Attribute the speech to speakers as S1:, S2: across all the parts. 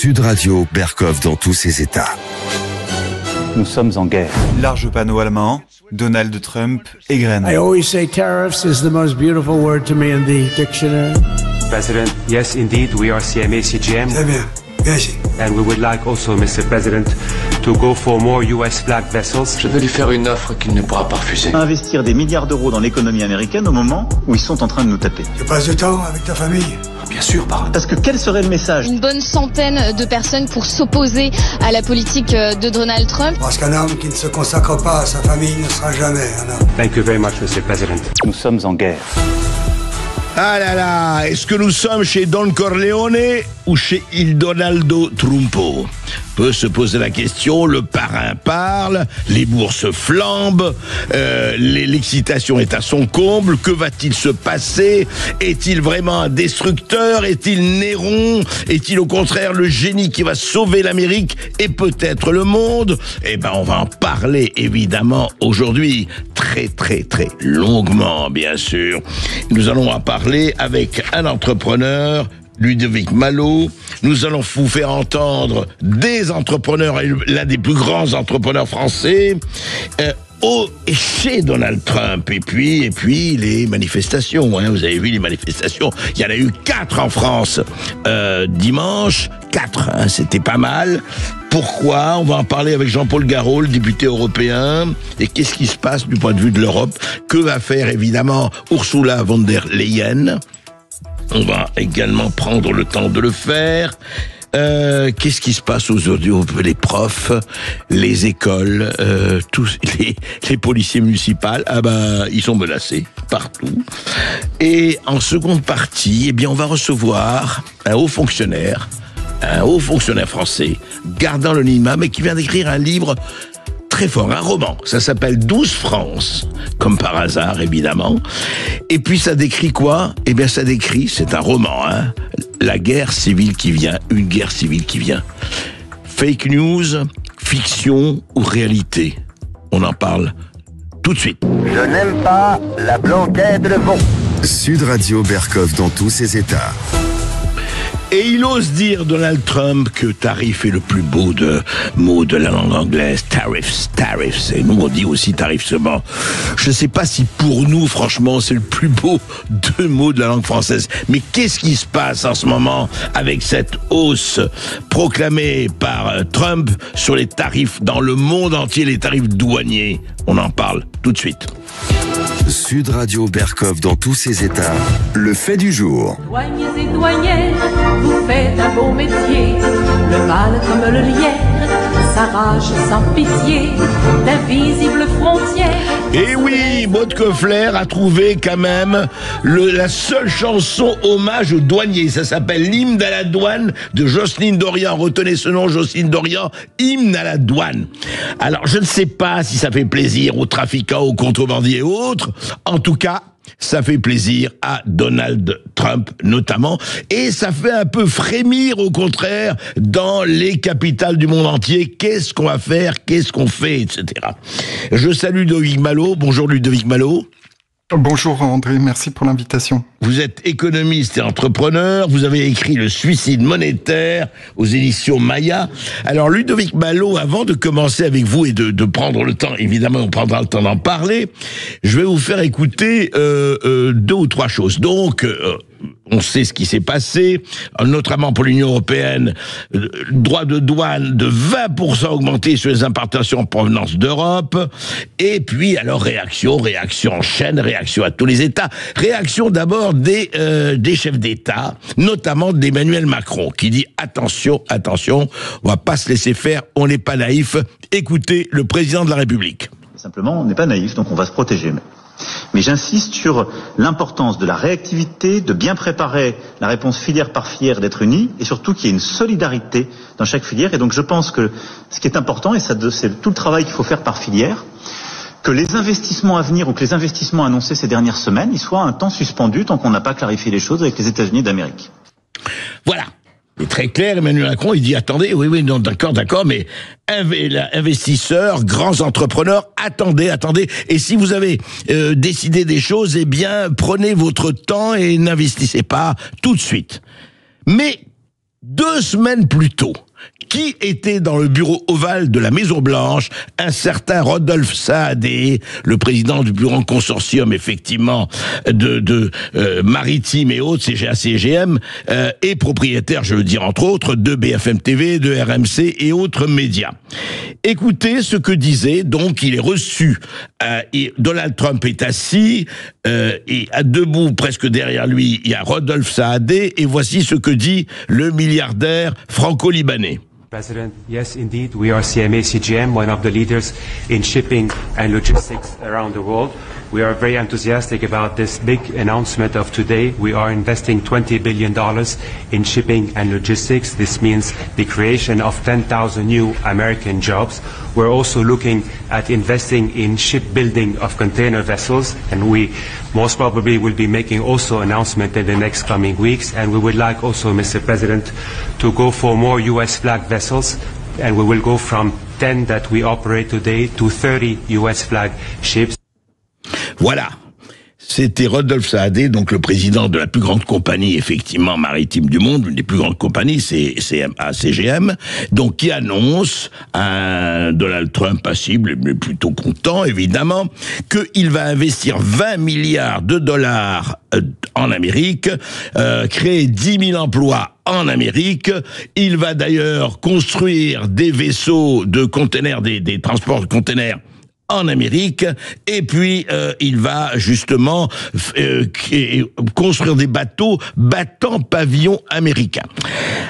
S1: Sud Radio, Berkov dans tous ses états.
S2: Nous sommes en guerre.
S3: Large panneau allemand, Donald Trump égrène.
S4: I always say tariffs is the most beautiful word to me in the dictionary.
S5: President, yes, indeed, we are CMA CGM.
S6: Très bien. Merci.
S5: And we would like also, Mr. President, to go for more US flag vessels.
S7: Je vais lui faire une offre qu'il ne pourra pas refuser.
S2: Investir des milliards d'euros dans l'économie américaine au moment où ils sont en train de nous taper.
S6: Tu passes du temps avec ta famille?
S7: Bien sûr, parrain.
S2: Parce que quel serait le message?
S8: Une bonne centaine de personnes pour s'opposer à la politique de Donald Trump.
S6: Parce qu'un homme qui ne se consacre pas à sa famille ne sera jamais un homme.
S5: Thank you very much, Mr. President.
S2: Nous sommes en guerre.
S9: Ah là là, est-ce que nous sommes chez Don Corleone ou chez Il Donaldo Trumpo? Peut se poser la question, le parrain parle, les bourses flambent, l'excitation est à son comble, que va-t-il se passer? Est-il vraiment un destructeur? Est-il Néron? Est-il au contraire le génie qui va sauver l'Amérique et peut-être le monde? Eh ben on va en parler évidemment aujourd'hui, très très très longuement bien sûr. Nous allons en parler avec un entrepreneur, Ludovic Malot. Nous allons vous faire entendre des entrepreneurs, l'un des plus grands entrepreneurs français, chez Donald Trump. Et puis les manifestations, hein, vous avez vu les manifestations. Il y en a eu 4 en France dimanche. 4, hein, c'était pas mal. Pourquoi? On va en parler avec Jean-Paul Garot, le député européen. Et qu'est-ce qui se passe du point de vue de l'Europe? Que va faire évidemment Ursula von der Leyen? On va également prendre le temps de le faire. Qu'est-ce qui se passe aujourd'hui? Les profs, les écoles, tous les policiers municipaux, ils sont menacés partout. Et en seconde partie, on va recevoir un haut fonctionnaire français, gardant l'anonymat, mais qui vient d'écrire un livre très fort, un roman. Ça s'appelle 12 France, comme par hasard, évidemment. Et puis ça décrit quoi? Ça décrit, c'est un roman, hein, la guerre civile qui vient, une guerre civile qui vient. Fake news, fiction ou réalité? On en parle tout de suite.
S10: Je n'aime pas la blanquette de veau.
S1: Sud Radio, Berkov dans tous ses états.
S9: Et il ose dire, Donald Trump, que tarif est le plus beau mot de la langue anglaise. Tariffs. Et nous, on dit aussi tarif seulement. Je ne sais pas si pour nous, franchement, c'est le plus beau 2 mots de la langue française. Mais qu'est-ce qui se passe en ce moment avec cette hausse proclamée par Trump sur les tarifs dans le monde entier, les tarifs douaniers? On en parle tout de suite.
S1: Sud Radio, Berkov dans tous ses états. Le fait du jour.
S11: Douaniers et douanières, vous faites un beau métier. Le mal comme le lierre s'arrache sans pitié d'invisibles frontières.
S9: Et oui, Maud Koffler a trouvé quand même la seule chanson hommage aux douaniers. Ça s'appelle l'hymne à la douane de Jocelyne Dorian. Retenez ce nom, Jocelyne Dorian, hymne à la douane. Alors, je ne sais pas si ça fait plaisir aux trafiquants, aux contrebandiers et autres. En tout cas, ça fait plaisir à Donald Trump notamment, et ça fait un peu frémir au contraire dans les capitales du monde entier. Qu'est-ce qu'on va faire, qu'est-ce qu'on fait, etc. Je salue Ludovic Malot. Bonjour Ludovic Malot.
S12: Bonjour André, merci pour l'invitation.
S9: Vous êtes économiste et entrepreneur, vous avez écrit Le suicide monétaire aux éditions Maya. Alors Ludovic Malot, avant de commencer avec vous et de prendre le temps, évidemment on prendra le temps d'en parler, je vais vous faire écouter 2 ou 3 choses. Donc, on sait ce qui s'est passé, notamment pour l'Union européenne, droit de douane de 20% augmenté sur les importations en provenance d'Europe, et puis alors réaction en chaîne, réaction à tous les États, réaction d'abord des chefs d'État, notamment d'Emmanuel Macron, qui dit attention, on va pas se laisser faire, on n'est pas naïf, écoutez le président de la République.
S2: Simplement, on n'est pas naïf, donc on va se protéger. Mais j'insiste sur l'importance de la réactivité, de bien préparer la réponse filière par filière, d'être unis, et surtout qu'il y ait une solidarité dans chaque filière. Et donc je pense que ce qui est important, et c'est tout le travail qu'il faut faire par filière, que les investissements à venir ou que les investissements annoncés ces dernières semaines, ils soient un temps suspendus tant qu'on n'a pas clarifié les choses avec les États-Unis d'Amérique.
S9: Voilà. C'est très clair, Emmanuel Macron, il dit attendez, oui, non, d'accord, mais investisseurs, grands entrepreneurs, attendez, et si vous avez décidé des choses, eh bien, prenez votre temps et n'investissez pas tout de suite. Mais 2 semaines plus tôt, qui était dans le bureau ovale de la Maison-Blanche? Un certain Rodolphe Saadé, le président du plus grand consortium, effectivement, de maritime et autres, CGA-CGM, et propriétaire, je veux dire, entre autres, de BFM TV, de RMC et autres médias. Écoutez ce que disait, donc, il est reçu, et Donald Trump est assis, et debout, presque derrière lui, il y a Rodolphe Saadé, et voici ce que dit le milliardaire franco-libanais.
S5: President, yes, indeed, we are CMA CGM, one of the leaders in shipping and logistics around the world. We are very enthusiastic about this big announcement of today. We are investing $20 billion in shipping and logistics. This means the creation of 10,000 new American jobs. We're also looking at investing in shipbuilding of container vessels, and we most probably will be making also announcement in the next coming weeks. And we would like also, Mr. President, to go for more US flag vessels, and we will go from 10 that we operate today to 30 US flag ships.
S9: Voilà. C'était Rodolphe Saadé, donc le président de la plus grande compagnie, effectivement, maritime du monde, une des plus grandes compagnies, c'est CGM, donc qui annonce un Donald Trump passible, mais plutôt content, évidemment, qu'il va investir 20 milliards de dollars en Amérique, créer 10 000 emplois en Amérique. Il va d'ailleurs construire des vaisseaux de containers, des transports de containers en Amérique, et puis il va justement construire des bateaux battant pavillon américain.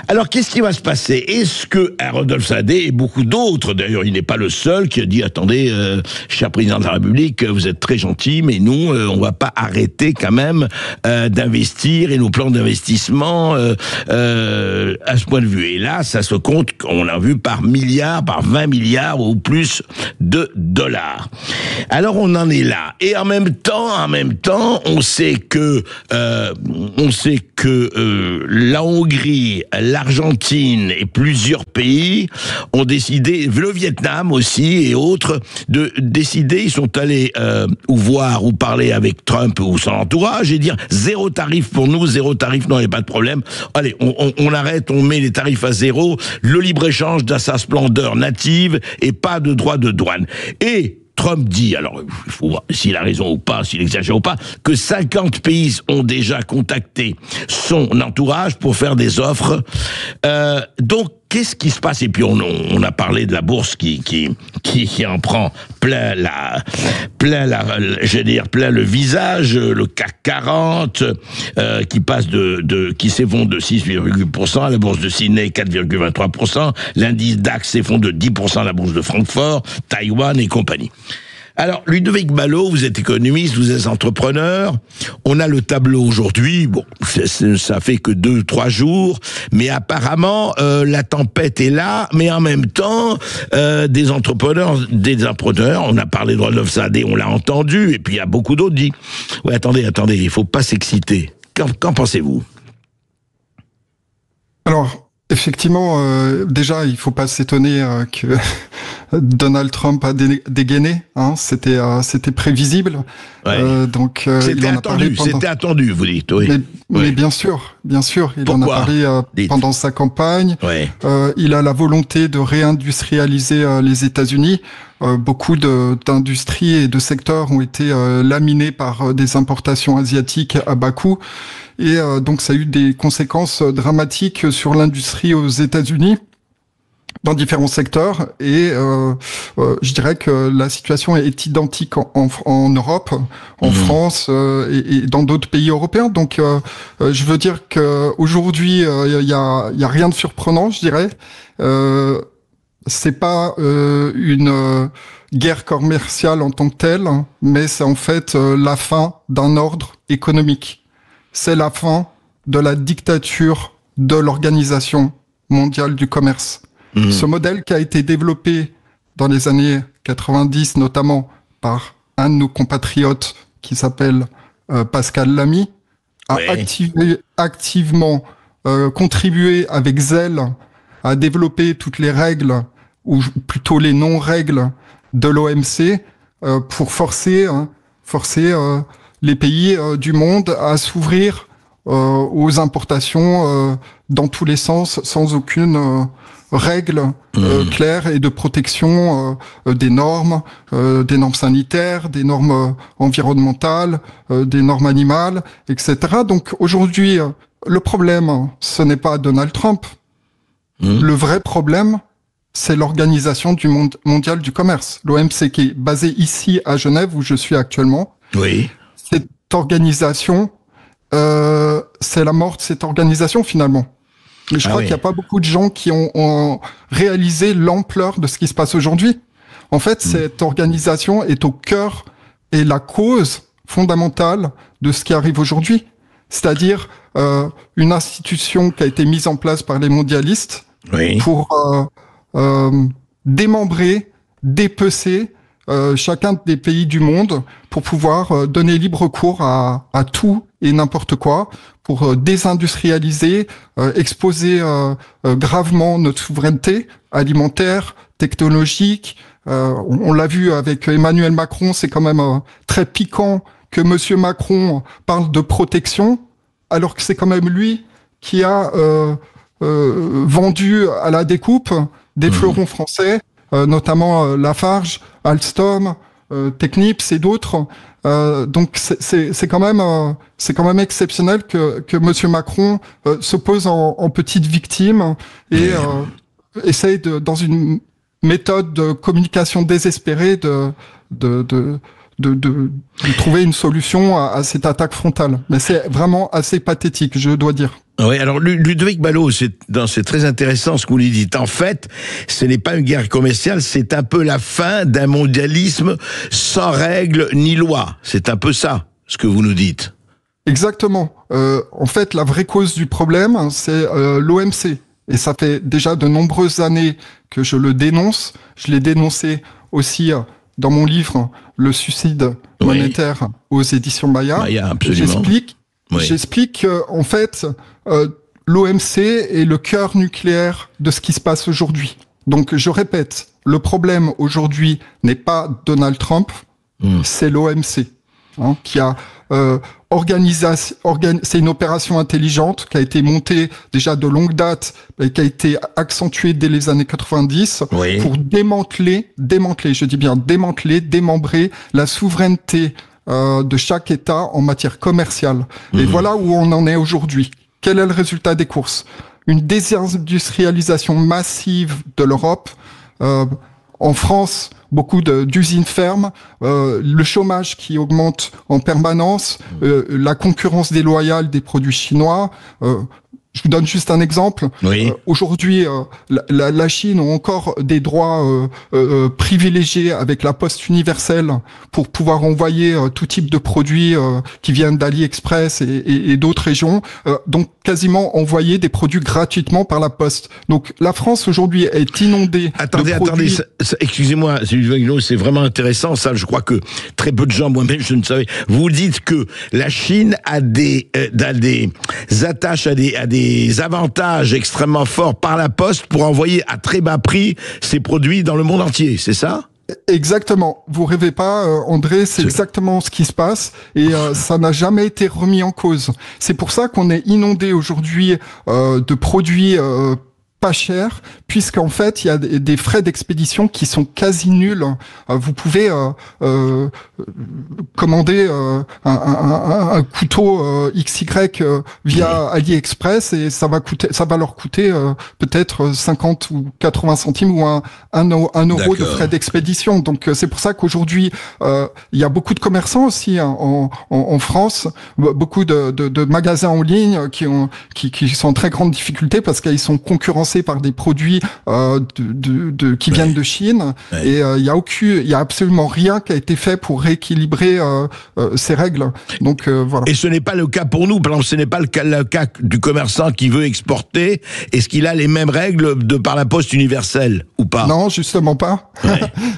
S9: Alors qu'est-ce qui va se passer? Est-ce que Rodolphe Saadé et beaucoup d'autres, d'ailleurs il n'est pas le seul, qui a dit attendez, cher président de la République, vous êtes très gentil, mais nous on va pas arrêter quand même d'investir, et nos plans d'investissement à ce point de vue. Et là ça se compte, on l'a vu, par milliards, par 20 milliards ou plus de dollars. Alors on en est là, et en même temps, on sait que la Hongrie, l'Argentine et plusieurs pays ont décidé, le Vietnam aussi et autres, de décider. Ils sont allés ou voir ou parler avec Trump ou son entourage et dire zéro tarif pour nous, zéro tarif, non, il n'y a pas de problème. Allez, on arrête, on met les tarifs à zéro, le libre-échange dans sa splendeur native et pas de droits de douane. Et Trump dit, alors il faut voir s'il a raison ou pas, s'il exagère ou pas, que 50 pays ont déjà contacté son entourage pour faire des offres. Donc, qu'est-ce qui se passe? Et puis on a parlé de la bourse qui en prend plein le visage, le CAC 40 qui passe qui s'effondre de 6,8%, la bourse de Sydney 4,23%, l'indice DAX s'effondre de 10%, la bourse de Francfort, Taïwan et compagnie. Alors, Ludovic Ballot, vous êtes économiste, vous êtes entrepreneur. On a le tableau aujourd'hui. Bon, ça fait que 2-3 jours, mais apparemment la tempête est là. Mais en même temps, des entrepreneurs. On a parlé de Rodolphe Saadé, on l'a entendu, et puis il y a beaucoup d'autres qui disent ouais, attendez, il faut pas s'exciter. Qu'en pensez-vous?
S12: Alors, effectivement, déjà, il faut pas s'étonner que Donald Trump a dégainé. Hein, c'était prévisible.
S9: Ouais.
S12: Donc,
S9: c'était attendu, vous dites. Oui.
S12: Mais bien sûr, il
S9: Pourquoi?
S12: en a parlé pendant sa campagne.
S9: Ouais.
S12: Il a la volonté de réindustrialiser les États-Unis. Beaucoup d'industries et de secteurs ont été laminés par des importations asiatiques à bas coût. Et donc ça a eu des conséquences dramatiques sur l'industrie aux États-Unis dans différents secteurs, et je dirais que la situation est identique en Europe, en France et dans d'autres pays européens. Donc je veux dire que aujourd'hui il y a rien de surprenant, je dirais. C'est pas une guerre commerciale en tant que telle, mais c'est en fait la fin d'un ordre économique. C'est la fin de la dictature de l'Organisation mondiale du commerce. Ce modèle qui a été développé dans les années 90, notamment par un de nos compatriotes qui s'appelle Pascal Lamy, a activement contribué avec zèle à développer toutes les règles, ou plutôt les non-règles de l'OMC, pour forcer les pays du monde à s'ouvrir aux importations dans tous les sens, sans aucune règle claire et de protection des normes sanitaires, des normes environnementales, des normes animales, etc. Donc aujourd'hui, le problème, ce n'est pas Donald Trump. Le vrai problème, c'est l'Organisation du mondiale du commerce, l'OMC, qui est basée ici à Genève, où je suis actuellement.
S9: Oui.
S12: Cette organisation, c'est la mort de cette organisation finalement. Mais je crois qu'il n'y a pas beaucoup de gens qui ont réalisé l'ampleur de ce qui se passe aujourd'hui. En fait, cette organisation est au cœur et la cause fondamentale de ce qui arrive aujourd'hui. C'est-à-dire une institution qui a été mise en place par les mondialistes pour démembrer, dépecer chacun des pays du monde pour pouvoir donner libre cours à tout et n'importe quoi, pour désindustrialiser, exposer gravement notre souveraineté alimentaire, technologique. On l'a vu avec Emmanuel Macron, c'est quand même très piquant que Monsieur Macron parle de protection, alors que c'est quand même lui qui a vendu à la découpe des fleurons français, notamment Lafarge, Alstom, Technips et d'autres. Donc c'est quand même exceptionnel que Monsieur Macron se pose en petite victime et essaye dans une méthode de communication désespérée de trouver une solution à cette attaque frontale. Mais c'est vraiment assez pathétique, je dois dire.
S9: Oui, alors Ludovic Ballot, c'est très intéressant ce que vous lui dites. En fait, ce n'est pas une guerre commerciale, c'est un peu la fin d'un mondialisme sans règles ni loi. C'est un peu ça, ce que vous nous dites.
S12: Exactement. En fait, la vraie cause du problème, c'est l'OMC. Et ça fait déjà de nombreuses années que je le dénonce. Je l'ai dénoncé aussi dans mon livre « Le suicide monétaire » aux éditions Maya.
S9: Maya, absolument.
S12: J'explique en fait, l'OMC est le cœur nucléaire de ce qui se passe aujourd'hui. Donc, je répète, le problème aujourd'hui n'est pas Donald Trump, c'est l'OMC, qui a c'est une opération intelligente qui a été montée déjà de longue date et qui a été accentuée dès les années 90 pour démembrer la souveraineté de chaque État en matière commerciale. Et voilà où on en est aujourd'hui. Quel est le résultat des courses? Une désindustrialisation massive de l'Europe. En France, beaucoup d'usines ferment, le chômage qui augmente en permanence, la concurrence déloyale des produits chinois. Je vous donne juste un exemple. Aujourd'hui, la Chine a encore des droits privilégiés avec la poste universelle pour pouvoir envoyer tout type de produits qui viennent d'AliExpress et d'autres régions. Donc, quasiment envoyer des produits gratuitement par la poste. Donc, la France aujourd'hui est inondée de produits...
S9: Excusez-moi, c'est vraiment intéressant. Ça, je crois que très peu de gens, moi-même, je ne savais. Vous dites que la Chine a des attaches à des avantages extrêmement forts par la poste pour envoyer à très bas prix ces produits dans le monde entier, c'est ça?
S12: Exactement. Vous rêvez pas, André, c'est exactement ce qui se passe et ça n'a jamais été remis en cause. C'est pour ça qu'on est inondé aujourd'hui de produits pas cher, puisqu'en fait il y a des frais d'expédition qui sont quasi nuls. Vous pouvez commander un couteau XY via AliExpress et ça va leur coûter peut-être 50 ou 80 centimes ou un euro de frais d'expédition. Donc c'est pour ça qu'aujourd'hui il y a beaucoup de commerçants aussi en France, beaucoup de magasins en ligne qui sont en très grande difficulté parce qu'ils sont concurrencés par des produits qui viennent de Chine et il y a absolument rien qui a été fait pour rééquilibrer ces règles. Donc voilà.
S9: Et ce n'est pas le cas pour nous. Par exemple, ce n'est pas le cas du commerçant qui veut exporter. Est-ce qu'il a les mêmes règles par la poste universelle ou pas?
S12: Non, justement pas.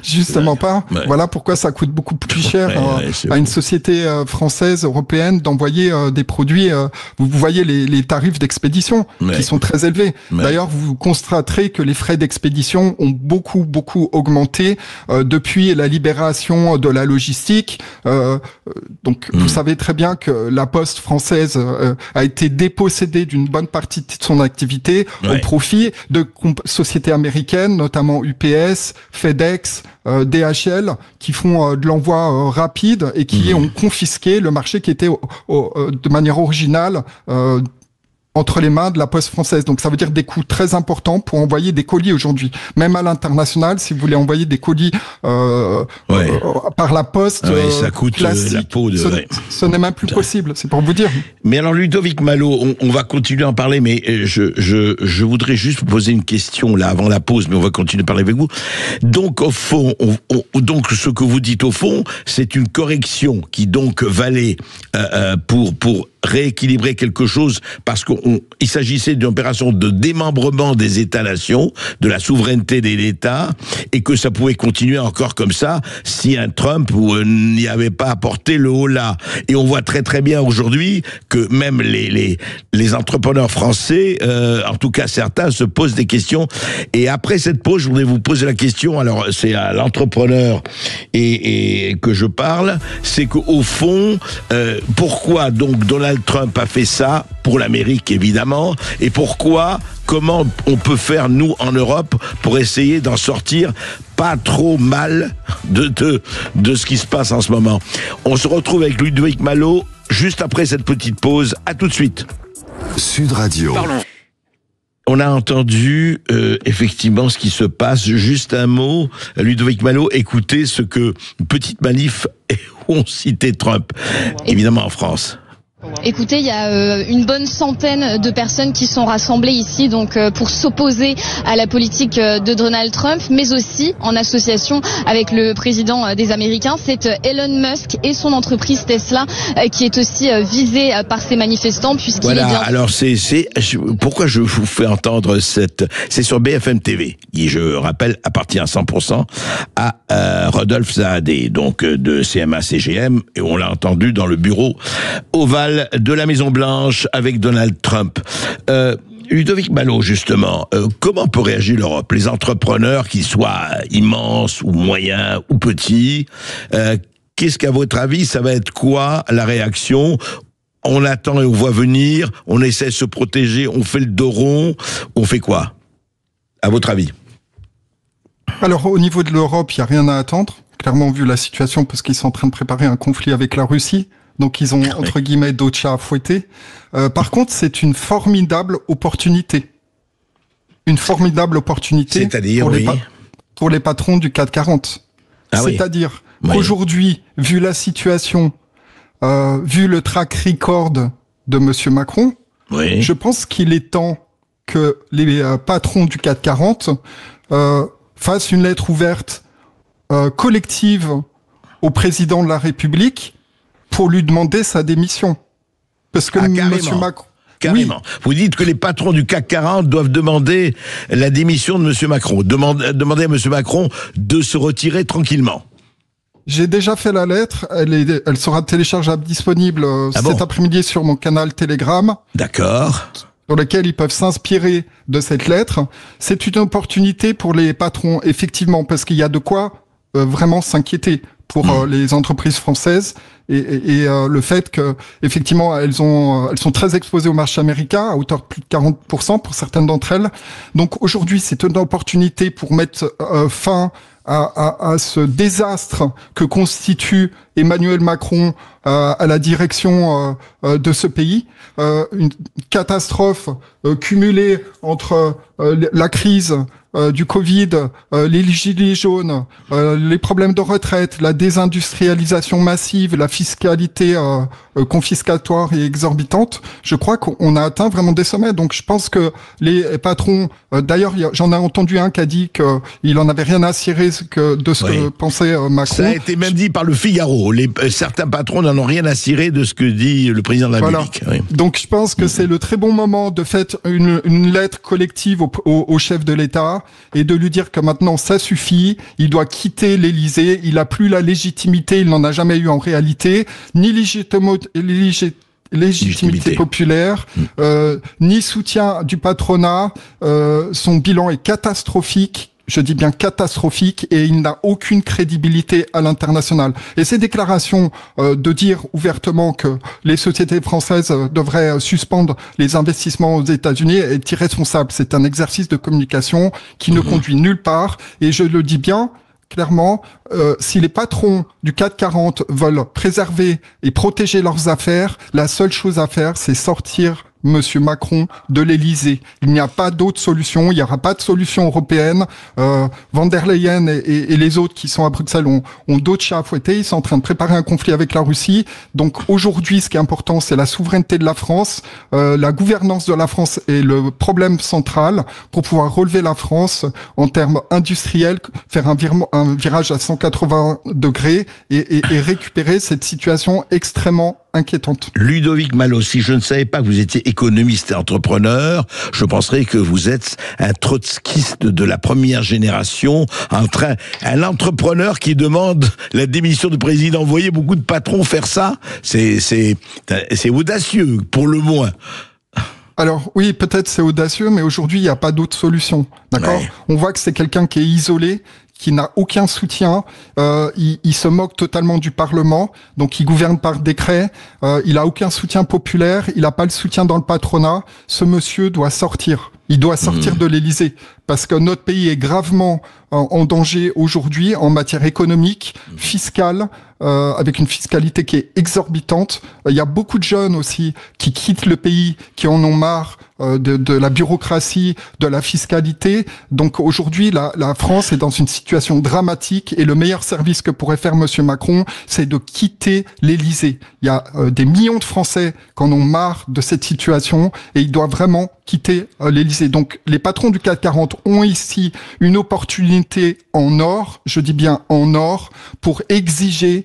S12: Justement pas. Voilà pourquoi ça coûte beaucoup plus cher à une société française, européenne, d'envoyer des produits. Vous voyez les tarifs d'expédition qui sont très élevés. D'ailleurs, vous vous constaterez que les frais d'expédition ont beaucoup augmenté depuis la libération de la logistique. Donc, vous savez très bien que la Poste française a été dépossédée d'une bonne partie de son activité au profit de sociétés américaines, notamment UPS, FedEx, DHL, qui font de l'envoi rapide et qui ont confisqué le marché qui était de manière originale entre les mains de la Poste française. Donc ça veut dire des coûts très importants pour envoyer des colis aujourd'hui. Même à l'international, si vous voulez envoyer des colis par la Poste,
S9: ça coûte
S12: classique,
S9: la peau de...
S12: ce n'est même plus possible, c'est pour vous dire.
S9: Mais alors Ludovic Malot, on va continuer à en parler, mais je voudrais juste vous poser une question là avant la pause, mais on va continuer à parler avec vous. Donc au fond, donc ce que vous dites au fond, c'est une correction qui donc valait pour rééquilibrer quelque chose, parce qu'il s'agissait d'une opération de démembrement des États-nations, de la souveraineté des États, et que ça pouvait continuer encore comme ça si un Trump n'y avait pas apporté le holà. Et on voit très très bien aujourd'hui que même les entrepreneurs français, en tout cas certains, se posent des questions. Et après cette pause, je voudrais vous poser la question, alors c'est à l'entrepreneur et que je parle, c'est qu'au fond, pourquoi donc Donald Trump a fait ça pour l'Amérique évidemment, et comment on peut faire nous en Europe pour essayer d'en sortir pas trop mal de ce qui se passe en ce moment. On se retrouve avec Ludovic Malot juste après cette petite pause. À tout de suite.
S1: Sud Radio.
S9: Parlons. On a entendu effectivement ce qui se passe. Juste un mot, Ludovic Malot, écoutez ce que une petite manif où on citait Trump, évidemment en France.
S8: Écoutez, il y a une bonne centaine de personnes qui sont rassemblées ici donc pour s'opposer à la politique de Donald Trump, mais aussi en association avec le président des Américains. C'est Elon Musk et son entreprise Tesla qui est aussi visée par ces manifestants, puisqu'il est bien...
S9: Alors pourquoi je vous fais entendre c'est sur BFM TV, qui, je rappelle, appartient à 100% à Rodolphe Saadé, donc de CMA-CGM, et on l'a entendu dans le bureau ovale de la Maison-Blanche avec Donald Trump. Ludovic Malot, justement, comment peut réagir l'Europe? Les entrepreneurs, qu'ils soient immenses ou moyens ou petits, qu'est-ce qu'à votre avis, ça va être quoi la réaction? On attend et on voit venir, on essaie de se protéger, on fait le dos rond, on fait quoi? À votre avis?
S12: Alors, au niveau de l'Europe, il n'y a rien à attendre, clairement vu la situation, parce qu'ils sont en train de préparer un conflit avec la Russie. Donc ils ont, entre guillemets, d'autres chats à fouetter. Par contre, c'est une formidable opportunité. Une formidable opportunité.
S9: C'est-à-dire,
S12: pour les patrons du CAC 40. C'est-à-dire qu'aujourd'hui, vu la situation, vu le track record de Monsieur Macron, je pense qu'il est temps que les patrons du CAC 40 fassent une lettre ouverte collective au président de la République pour lui demander sa démission. Parce que Monsieur Macron...
S9: Carrément. Oui. Vous dites que les patrons du CAC 40 doivent demander la démission de Monsieur Macron. Demander à Monsieur Macron de se retirer tranquillement.
S12: J'ai déjà fait la lettre. Elle sera téléchargeable, disponible cet après-midi sur mon canal Telegram.
S9: D'accord.
S12: Sur lequel ils peuvent s'inspirer de cette lettre. C'est une opportunité pour les patrons, effectivement, parce qu'il y a de quoi vraiment s'inquiéter pour les entreprises françaises et le fait que effectivement elles sont très exposées au marché américain à hauteur de plus de 40% pour certaines d'entre elles. Donc aujourd'hui, c'est une opportunité pour mettre fin à ce désastre que constitue Emmanuel Macron à la direction de ce pays, une catastrophe cumulée entre la crise du Covid, les gilets jaunes, les problèmes de retraite, la désindustrialisation massive, la fiscalité confiscatoire et exorbitante. Je crois qu'on a atteint vraiment des sommets. Donc je pense que les patrons, d'ailleurs j'en ai entendu un qui a dit qu'il en avait rien à cirer de ce que pensait Macron.
S9: Ça a été même dit par le Figaro. Certains patrons n'en ont rien à cirer de ce que dit le président de la République. Oui.
S12: Donc je pense que c'est le très bon moment de faire une lettre collective au chef de l'État et de lui dire que maintenant ça suffit, il doit quitter l'Élysée, il a plus la légitimité, il n'en a jamais eu en réalité, ni légitimité populaire, ni soutien du patronat. Son bilan est catastrophique. Je dis bien catastrophique, et il n'a aucune crédibilité à l'international. Et ces déclarations de dire ouvertement que les sociétés françaises devraient suspendre les investissements aux États-Unis est irresponsable. C'est un exercice de communication qui ne conduit nulle part. Et je le dis bien clairement, si les patrons du CAC 40 veulent préserver et protéger leurs affaires, la seule chose à faire, c'est sortir Monsieur Macron de l'Élysée. Il n'y a pas d'autre solution, il n'y aura pas de solution européenne. Van der Leyen et les autres qui sont à Bruxelles ont d'autres chats à fouetter, ils sont en train de préparer un conflit avec la Russie. Donc aujourd'hui, ce qui est important, c'est la souveraineté de la France. La gouvernance de la France est le problème central pour pouvoir relever la France en termes industriels, faire un virage à 180 degrés et récupérer cette situation extrêmement inquiétante.
S9: Ludovic Malo, si je ne savais pas que vous étiez économiste et entrepreneur, je penserais que vous êtes un trotskiste de la première génération, un entrepreneur qui demande la démission du président. Vous voyez beaucoup de patrons faire ça, c'est audacieux, pour le moins.
S12: Alors oui, peut-être c'est audacieux, mais aujourd'hui il n'y a pas d'autre solution. D'accord ? Ouais. On voit que c'est quelqu'un qui est isolé, qui n'a aucun soutien, il se moque totalement du Parlement, donc il gouverne par décret, il a aucun soutien populaire, il n'a pas le soutien dans le patronat. Ce monsieur doit sortir. Il doit sortir de l'Élysée parce que notre pays est gravement en danger aujourd'hui en matière économique, fiscale, avec une fiscalité qui est exorbitante. Il y a beaucoup de jeunes aussi qui quittent le pays, qui en ont marre de la bureaucratie, de la fiscalité. Donc aujourd'hui, la France est dans une situation dramatique et le meilleur service que pourrait faire Monsieur Macron, c'est de quitter l'Élysée. Il y a des millions de Français qui en ont marre de cette situation et il doit vraiment quitter l'Élysée. Donc les patrons du CAC 40 ont ici une opportunité en or, je dis bien en or, pour exiger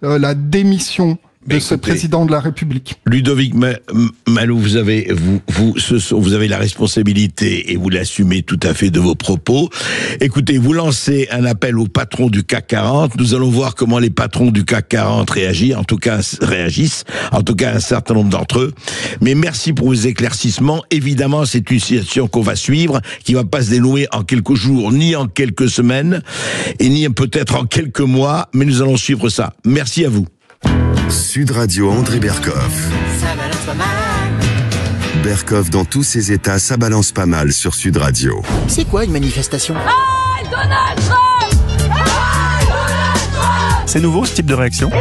S12: la démission de ce président de la République.
S9: Ludovic Malo, vous avez la responsabilité et vous l'assumez tout à fait de vos propos. Écoutez, vous lancez un appel aux patrons du CAC 40. Nous allons voir comment les patrons du CAC 40 réagissent, en tout cas un certain nombre d'entre eux. Mais merci pour vos éclaircissements. Évidemment, c'est une situation qu'on va suivre, qui va pas se dénouer en quelques jours, ni en quelques semaines, et ni peut-être en quelques mois, mais nous allons suivre ça. Merci à vous.
S1: Sud Radio André Berkoff. Berkoff dans tous ses états, ça balance pas mal sur Sud Radio.
S13: C'est quoi une manifestation ?
S14: Donald Trump ! Donald Trump !
S15: C'est nouveau ce type de réaction ?
S14: Il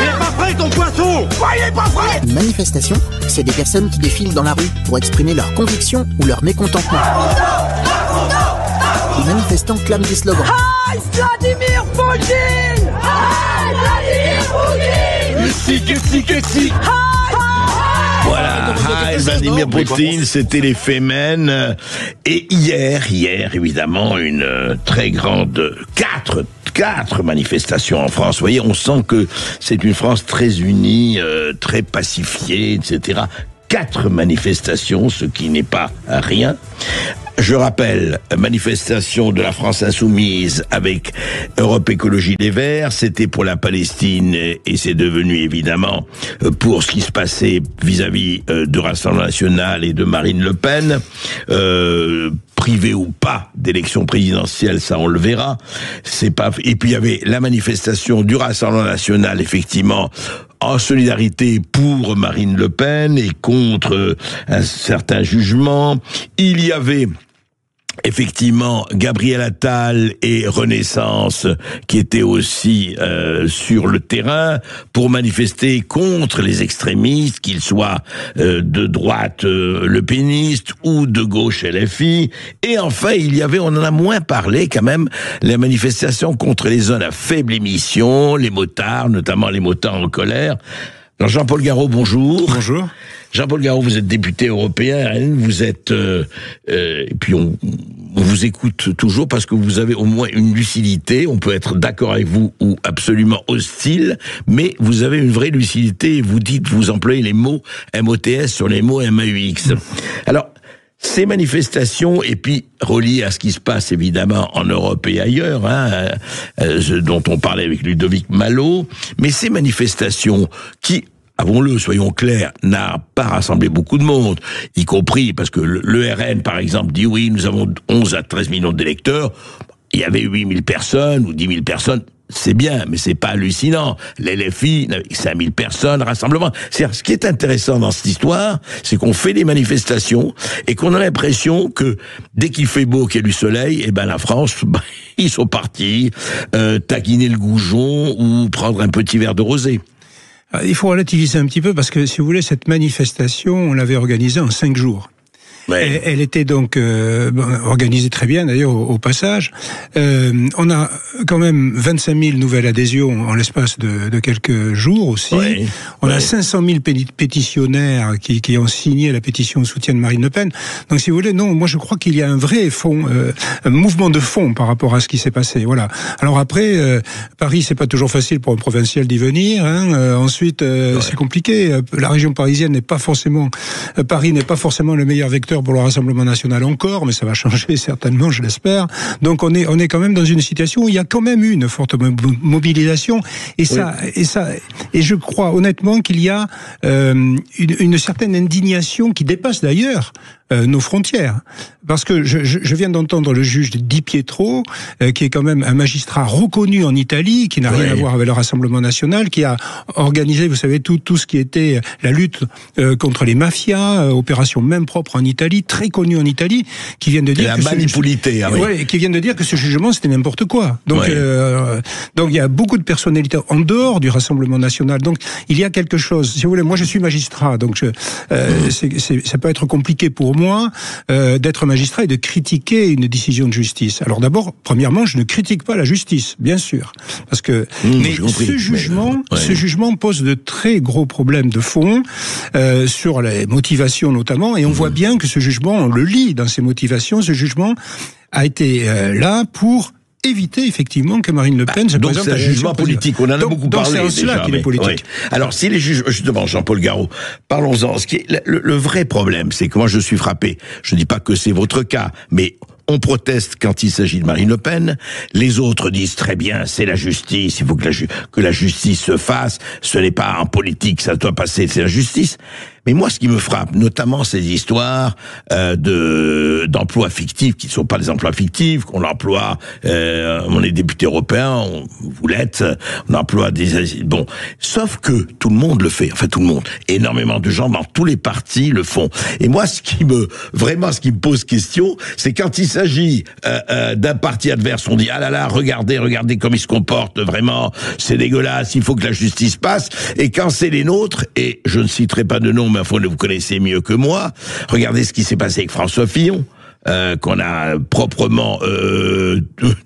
S14: est pas prêt ton poisson ! Voyez pas prêt !
S13: Une manifestation, c'est des personnes qui défilent dans la rue pour exprimer leurs convictions ou leur mécontentement. Les manifestants clament des slogans.
S14: Aïe Vladimir Poutine! Aïe Vladimir Poutine!
S9: Voilà, Vladimir Poutine, c'était les Femen. Et hier, évidemment, une très grande, quatre manifestations en France. Vous voyez, on sent que c'est une France très unie, très pacifiée, etc. 4 manifestations, ce qui n'est pas rien. Je rappelle, manifestation de la France Insoumise avec Europe Écologie Les Verts, c'était pour la Palestine et c'est devenu évidemment pour ce qui se passait vis-à-vis du Rassemblement National et de Marine Le Pen. Privé ou pas d'élection présidentielle, ça on le verra. C'est pas. Et puis il y avait la manifestation du Rassemblement National, effectivement, en solidarité pour Marine Le Pen et contre un certain jugement. Il y avait effectivement Gabriel Attal et Renaissance qui étaient aussi sur le terrain pour manifester contre les extrémistes, qu'ils soient de droite lepéniste ou de gauche LFI. Et enfin, il y avait, on en a moins parlé quand même, les manifestations contre les zones à faible émission, les motards, notamment les motards en colère. Alors Jean-Paul Garot, bonjour.
S15: Bonjour.
S9: Jean-Paul Garot, vous êtes député européen, vous êtes et puis on vous écoute toujours parce que vous avez au moins une lucidité. On peut être d'accord avec vous ou absolument hostile, mais vous avez une vraie lucidité et vous employez les mots MOTS sur les mots MAUX. Alors, Ces manifestations, et puis reliées à ce qui se passe évidemment en Europe et ailleurs, ce dont on parlait avec Ludovic Malot, mais ces manifestations qui, avouons-le, soyons clairs, n'a pas rassemblé beaucoup de monde, y compris parce que le RN, par exemple, dit oui, nous avons 11 à 13 millions d'électeurs, il y avait 8000 personnes ou 10 000 personnes, c'est bien, mais c'est pas hallucinant. L'LFI, 5000 personnes, rassemblement. C'est-à-dire, ce qui est intéressant dans cette histoire, c'est qu'on fait des manifestations et qu'on a l'impression que dès qu'il fait beau, qu'il y a du soleil, la France, ils sont partis taquiner le goujon ou prendre un petit verre de rosé.
S15: Il faut relativiser un petit peu parce que, si vous voulez, cette manifestation, on l'avait organisée en 5 jours. Ouais. Elle était donc organisée très bien, d'ailleurs, au passage. On a quand même 25 000 nouvelles adhésions en l'espace de quelques jours aussi. Ouais. On a 500 000 pétitionnaires qui ont signé la pétition au soutien de Marine Le Pen. Donc, si vous voulez, non, moi je crois qu'il y a un vrai fond, un mouvement de fond par rapport à ce qui s'est passé. Voilà. Alors après, Paris, c'est pas toujours facile pour un provincial d'y venir. Ensuite, c'est compliqué. La région parisienne n'est pas forcément, Paris n'est pas forcément le meilleur vecteur pour le Rassemblement national encore, mais ça va changer certainement, je l'espère. Donc on est quand même dans une situation où il y a quand même eu une forte mobilisation, et je crois honnêtement qu'il y a une certaine indignation qui dépasse d'ailleurs nos frontières. Parce que je viens d'entendre le juge Di Pietro, qui est quand même un magistrat reconnu en Italie, qui n'a rien à voir avec le Rassemblement national, qui a organisé, vous savez, tout ce qui était la lutte contre les mafias, opération même propre en Italie, très connue en Italie, qui vient de dire qui vient de dire que ce jugement c'était n'importe quoi. Donc il y a beaucoup de personnalités en dehors du Rassemblement national. Donc il y a quelque chose. Si vous voulez, moi je suis magistrat, donc ça peut être compliqué pour moi d'être magistrat et de critiquer une décision de justice. Alors d'abord, premièrement, je ne critique pas la justice, bien sûr, parce que ce jugement pose de très gros problèmes de fond sur les motivations notamment, et on voit bien que ce jugement, on le lit dans ses motivations, ce jugement a été là pour éviter effectivement que Marine Le Pen se présente.
S9: Donc c'est un jugement politique, on en a beaucoup parlé.
S15: Donc c'est en cela qu'il est politique.
S9: Oui. Alors si les juges, justement, Jean-Paul Garot, parlons-en. Ce qui est le vrai problème, c'est que moi je suis frappé. Je ne dis pas que c'est votre cas, mais on proteste quand il s'agit de Marine Le Pen. Les autres disent très bien, c'est la justice, il faut que la justice se fasse. Ce n'est pas en politique, ça doit passer, c'est la justice. Mais moi, ce qui me frappe, notamment ces histoires d'emplois fictifs, qui ne sont pas des emplois fictifs, qu'on emploie, on est député européen, vous l'êtes, on emploie des... Bon, sauf que tout le monde le fait, enfin tout le monde, énormément de gens dans tous les partis le font. Et moi, ce qui me pose question, c'est quand il s'agit d'un parti adverse, on dit, ah là là, regardez comme ils se comportent, vraiment, c'est dégueulasse, il faut que la justice passe. Et quand c'est les nôtres, et je ne citerai pas de nom, mais enfin, vous connaissez mieux que moi. Regardez ce qui s'est passé avec François Fillon, qu'on a proprement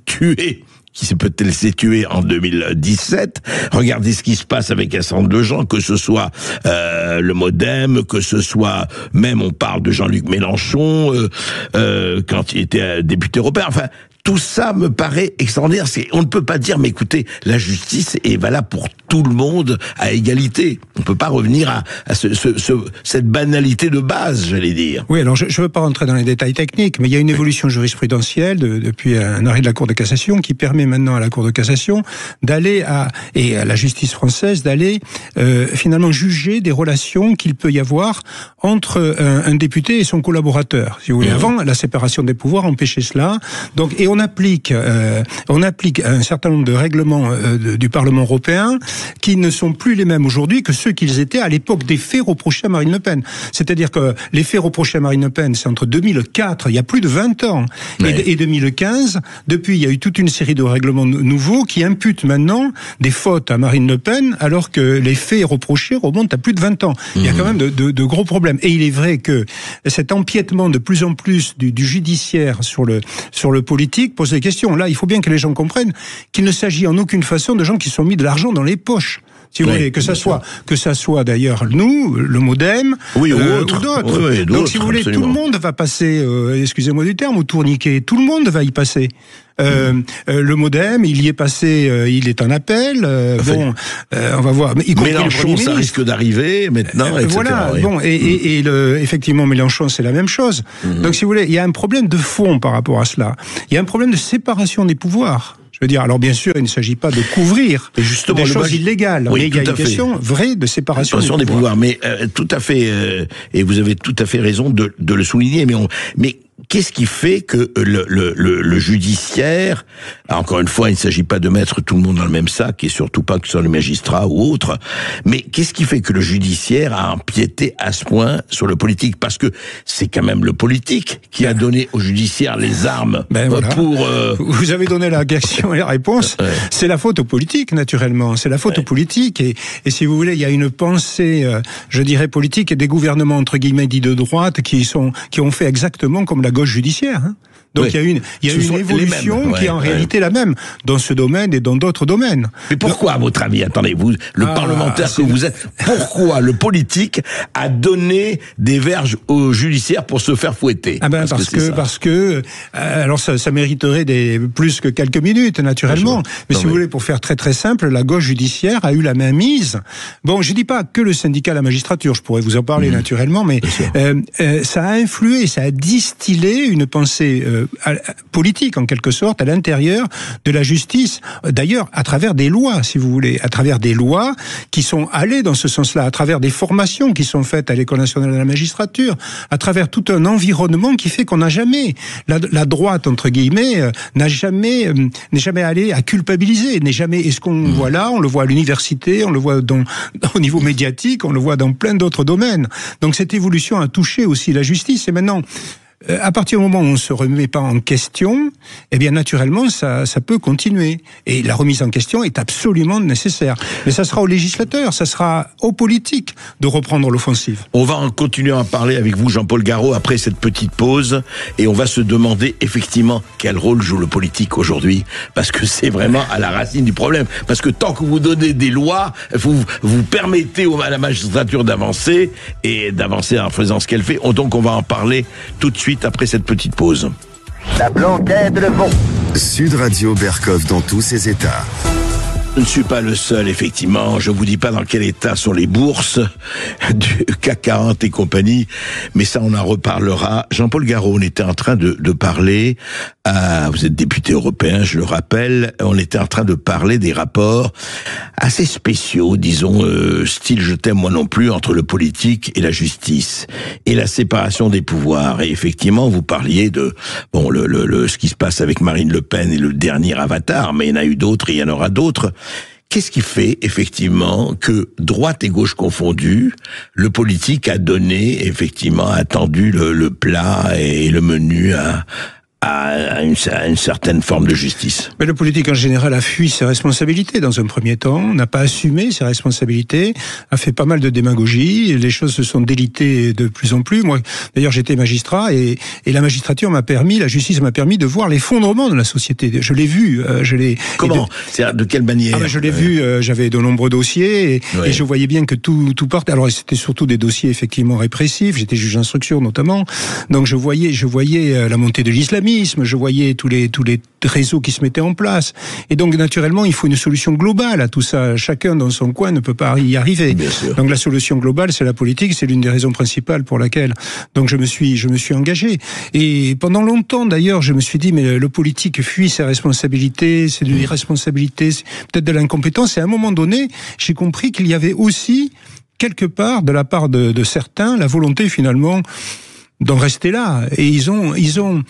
S9: tué, qui s'est peut-être tué en 2017. Regardez ce qui se passe avec un certain nombre de gens, que ce soit le MoDem, que ce soit même, on parle de Jean-Luc Mélenchon, quand il était député européen. Enfin, tout ça me paraît extraordinaire. On ne peut pas dire, mais écoutez, la justice est valable pour tout le monde à égalité. On ne peut pas revenir à cette banalité de base, j'allais dire.
S15: Oui, alors je ne veux pas rentrer dans les détails techniques, mais il y a une évolution jurisprudentielle depuis un arrêt de la Cour de cassation qui permet maintenant à la Cour de cassation et à la justice française d'aller finalement juger des relations qu'il peut y avoir entre un député et son collaborateur. Si vous voulez, avant, la séparation des pouvoirs empêchait cela. Donc, et on applique un certain nombre de règlements du Parlement européen qui ne sont plus les mêmes aujourd'hui que ceux qu'ils étaient à l'époque des faits reprochés à Marine Le Pen. C'est-à-dire que les faits reprochés à Marine Le Pen, c'est entre 2004, il y a plus de 20 ans, et 2015. Depuis, il y a eu toute une série de règlements nouveaux qui imputent maintenant des fautes à Marine Le Pen, alors que les faits reprochés remontent à plus de 20 ans. Il y a quand même de gros problèmes. Et il est vrai que cet empiètement de plus en plus du judiciaire sur le politique pose des questions. Là, il faut bien que les gens comprennent qu'il ne s'agit en aucune façon de gens qui se sont mis de l'argent dans les poches. Si vous voulez, que ça soit d'ailleurs nous, le MoDem, ou d'autres.
S9: Oui,
S15: donc si vous voulez, absolument. Tout le monde va passer, excusez-moi du terme, au tourniquet. Tout le monde va y passer. Le MoDem, il y est passé, il est en appel. On va voir.
S9: Mélenchon, ça risque d'arriver maintenant, etc.
S15: Voilà. Bon, effectivement, Mélenchon, c'est la même chose. Donc, si vous voulez, il y a un problème de fond par rapport à cela. Il y a un problème de séparation des pouvoirs. Je veux dire, alors bien sûr, il ne s'agit pas de couvrir des choses illégales, mais il y a une question vraie de séparation des pouvoirs.
S9: Mais tout à fait, et vous avez tout à fait raison de le souligner. Mais qu'est-ce qui fait que le judiciaire, encore une fois, il ne s'agit pas de mettre tout le monde dans le même sac, et surtout pas que ce soit le magistrat ou autre, mais qu'est-ce qui fait que le judiciaire a empiété à ce point sur le politique? Parce que c'est quand même le politique qui a donné au judiciaire les armes pour...
S15: Vous avez donné la question et la réponse. C'est la faute aux politiques, naturellement. C'est la faute aux politiques. Et si vous voulez, il y a une pensée, je dirais, politique et des gouvernements, entre guillemets, dits de droite, qui ont fait exactement comme la gauche judiciaire. Donc il y a une évolution qui est en réalité la même dans ce domaine et dans d'autres domaines.
S9: Mais pourquoi, à votre avis, attendez, vous, le parlementaire que vous êtes, pourquoi le politique a donné des verges au judiciaire pour se faire fouetter?
S15: Parce que alors ça mériterait plus que quelques minutes, naturellement. Mais si vous voulez, pour faire très très simple, la gauche judiciaire a eu la main mise. Bon, je dis pas que le syndicat de la magistrature, je pourrais vous en parler naturellement, mais ça a influé, ça a distillé une pensée politique, en quelque sorte, à l'intérieur de la justice, d'ailleurs à travers des lois, si vous voulez, à travers des lois qui sont allées dans ce sens-là, à travers des formations qui sont faites à l'École nationale de la magistrature, à travers tout un environnement qui fait qu'on n'a jamais, la droite, entre guillemets, n'est jamais allé à culpabiliser, n'est jamais, et ce qu'on voit là, on le voit à l'université, on le voit au niveau médiatique, on le voit dans plein d'autres domaines. Donc cette évolution a touché aussi la justice, et maintenant, à partir du moment où on ne se remet pas en question, eh bien naturellement ça peut continuer. Et la remise en question est absolument nécessaire. Mais ça sera aux législateurs, ça sera aux politiques de reprendre l'offensive.
S9: On va en continuer à parler avec vous, Jean-Paul Garot, après cette petite pause, et on va se demander effectivement quel rôle joue le politique aujourd'hui, parce que c'est vraiment à la racine du problème. Parce que tant que vous donnez des lois, vous permettez à la magistrature d'avancer, et d'avancer en faisant ce qu'elle fait. Donc on va en parler tout de suite après cette petite pause.
S10: La blanquette de veau.
S1: Sud Radio Berkov dans tous ses états.
S9: Je ne suis pas le seul, effectivement. Je vous dis pas dans quel état sont les bourses du CAC 40 et compagnie, mais ça, on en reparlera. Jean-Paul Garot, on était en train de parler, vous êtes député européen, je le rappelle, on était en train de parler des rapports assez spéciaux, disons, style je t'aime moi non plus, entre le politique et la justice, et la séparation des pouvoirs. Et effectivement, vous parliez de, ce qui se passe avec Marine Le Pen et le dernier avatar, mais il y en a eu d'autres, et il y en aura d'autres. Qu'est-ce qui fait, effectivement, que, droite et gauche confondues, le politique a donné, effectivement, a tendu le plat et le menu à une certaine forme de justice?
S15: Mais le politique en général a fui ses responsabilités dans un premier temps, n'a pas assumé ses responsabilités, a fait pas mal de démagogie, les choses se sont délitées de plus en plus. Moi, d'ailleurs, j'étais magistrat et la magistrature la justice m'a permis de voir l'effondrement de la société. Je l'ai vu,
S9: Comment? C'est-à-dire, de quelle manière?
S15: Je l'ai vu, j'avais de nombreux dossiers et je voyais bien que tout partait. Alors, c'était surtout des dossiers effectivement répressifs, j'étais juge d'instruction notamment, donc je voyais la montée de l'islamisme, je voyais tous les réseaux qui se mettaient en place. Et donc, naturellement, il faut une solution globale à tout ça. Chacun dans son coin ne peut pas y arriver. Donc, la solution globale, c'est la politique. C'est l'une des raisons principales pour laquelle, donc, je me suis engagé. Et pendant longtemps, d'ailleurs, je me suis dit, mais le politique fuit ses responsabilités, c'est de l'irresponsabilité, c'est peut-être de l'incompétence. Et à un moment donné, j'ai compris qu'il y avait aussi, quelque part, de la part de certains, la volonté, finalement, d'en rester là. Et ils ont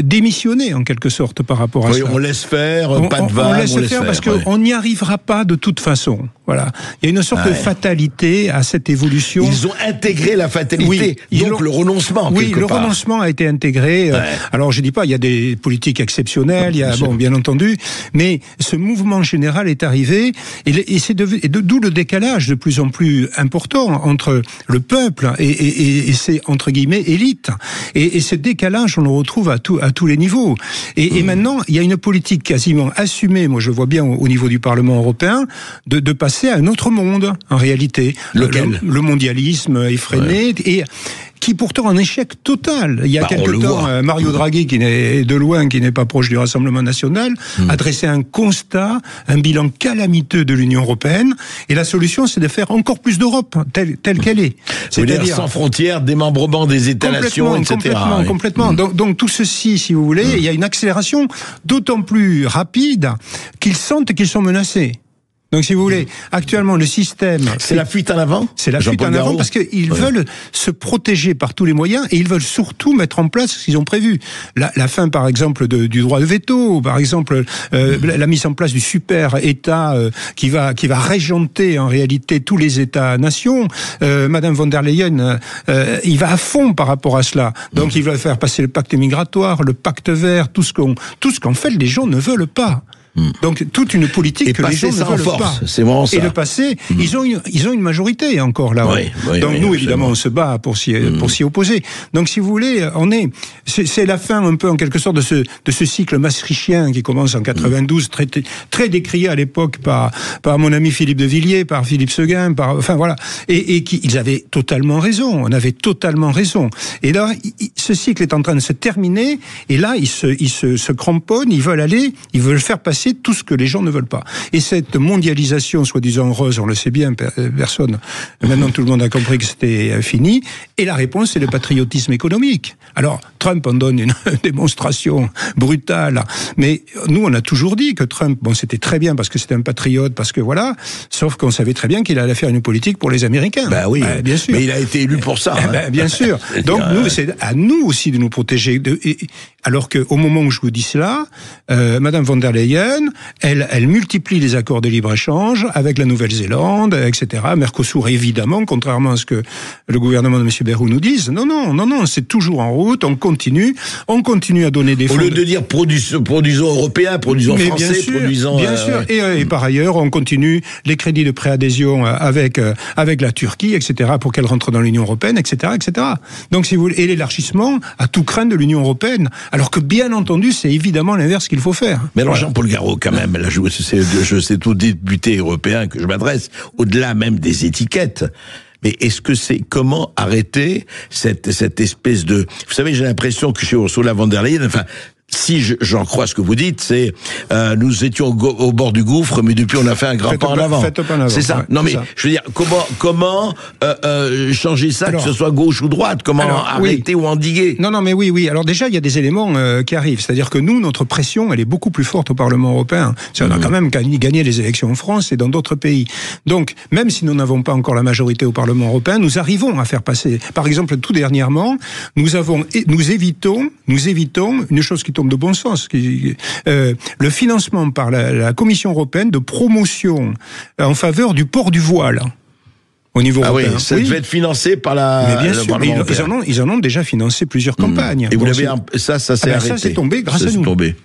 S15: démissionné, en quelque sorte, par rapport à ça.
S9: On laisse faire, pas de vague,
S15: on laisse faire parce qu'on n'y arrivera pas de toute façon. Voilà. Il y a une sorte de fatalité à cette évolution.
S9: Ils ont intégré la fatalité, donc le renoncement, quelque part.
S15: Renoncement a été intégré. Alors, je dis pas, il y a des politiques exceptionnelles, bien entendu, mais ce mouvement général est arrivé, et d'où le décalage de plus en plus important entre le peuple et ses, entre guillemets, élite. Et ce décalage, on le retrouve à tous les niveaux. Et maintenant, il y a une politique quasiment assumée, moi je vois bien au niveau du Parlement européen, de passer à un autre monde, en réalité.
S9: Lequel ?
S15: Le mondialisme effréné, et qui pourtant en échec total. Il y a quelque temps, Mario Draghi, qui n'est pas proche du Rassemblement national, a dressé un constat, un bilan calamiteux de l'Union européenne, et la solution, c'est de faire encore plus d'Europe, telle qu'elle est.
S9: C'est-à-dire sans frontières, démembrement des États-nations, etc.
S15: Complètement. Donc tout ceci, si vous voulez, il y a une accélération d'autant plus rapide qu'ils sentent qu'ils sont menacés. Donc, si vous voulez, actuellement, le système...
S9: C'est la fuite en avant ?
S15: C'est la fuite en avant parce qu'ils veulent se protéger par tous les moyens et ils veulent surtout mettre en place ce qu'ils ont prévu. La fin, par exemple, du droit de veto, par exemple, la mise en place du super-État qui va régenter, en réalité, tous les États-nations. Madame von der Leyen, il va à fond par rapport à cela. Donc, il va faire passer le pacte migratoire, le pacte vert, tout ce qu'en fait, les gens ne veulent pas. Donc toute une politique que les gens ne veulent pas.
S9: C'est vraiment ça.
S15: Et le passé, ils ont une majorité encore là. Donc nous évidemment on se bat pour s'y opposer. Donc si vous voulez, c'est la fin un peu en quelque sorte de ce cycle maastrichtien qui commence en 92, très décrié à l'époque par mon ami Philippe de Villiers, par Philippe Seguin, enfin voilà, et ils avaient totalement raison. On avait totalement raison. Et là, ce cycle est en train de se terminer. Et là, ils se cramponnent. Ils veulent faire passer tout ce que les gens ne veulent pas. Et cette mondialisation, soi-disant heureuse, on le sait bien, personne, maintenant tout le monde a compris que c'était fini, et la réponse, c'est le patriotisme économique. Alors, Trump en donne une démonstration brutale, mais nous, on a toujours dit que Trump, c'était très bien parce que c'était un patriote, parce que voilà, sauf qu'on savait très bien qu'il allait faire une politique pour les Américains.
S9: Oui,
S15: bien sûr.
S9: Mais il a été élu pour ça.
S15: Bien sûr. Donc, nous, c'est à nous aussi de nous protéger. Alors qu'au moment où je vous dis cela, Madame von der Leyen, elle multiplie les accords de libre-échange avec la Nouvelle-Zélande, etc. Mercosur, évidemment, contrairement à ce que le gouvernement de M. Bayrou nous dise. Non, c'est toujours en route, on continue à donner des fonds. Au
S9: lieu de dire produisons européens, produisons français, produisons...
S15: Bien sûr, et par ailleurs, on continue les crédits de préadhésion avec la Turquie, etc., pour qu'elle rentre dans l'Union européenne, etc., etc. Donc, si vous voulez, et l'élargissement à tout craint de l'Union européenne, alors que, bien entendu, c'est évidemment l'inverse qu'il faut faire.
S9: Mais alors, Jean-Paul Garot, quand même, là, je sais tout député européen que je m'adresse, au-delà même des étiquettes. Mais est-ce que c'est comment arrêter cette espèce de... Vous savez, j'ai l'impression que chez Ursula von der Leyen, si j'en crois ce que vous dites, c'est nous étions au bord du gouffre, mais depuis on a fait un grand pas en avant. C'est ça. Non mais je veux dire, comment changer ça, que ce soit gauche ou droite, comment arrêter ou endiguer.
S15: Non mais oui. Alors déjà il y a des éléments qui arrivent, c'est-à-dire que nous notre pression elle est beaucoup plus forte au Parlement européen. On a quand même gagné les élections en France et dans d'autres pays. Donc même si nous n'avons pas encore la majorité au Parlement européen, nous arrivons à faire passer. Par exemple, tout dernièrement, nous évitons une chose qui tombe de bon sens, le financement par la Commission européenne de promotion en faveur du port du voile. Au niveau européen.
S9: Ça devait être financé par la...
S15: Mais bien sûr, ils en ont déjà financé plusieurs campagnes.
S9: Et vous l'avez... Ça s'est arrêté.
S15: Ça s'est tombé grâce à nous.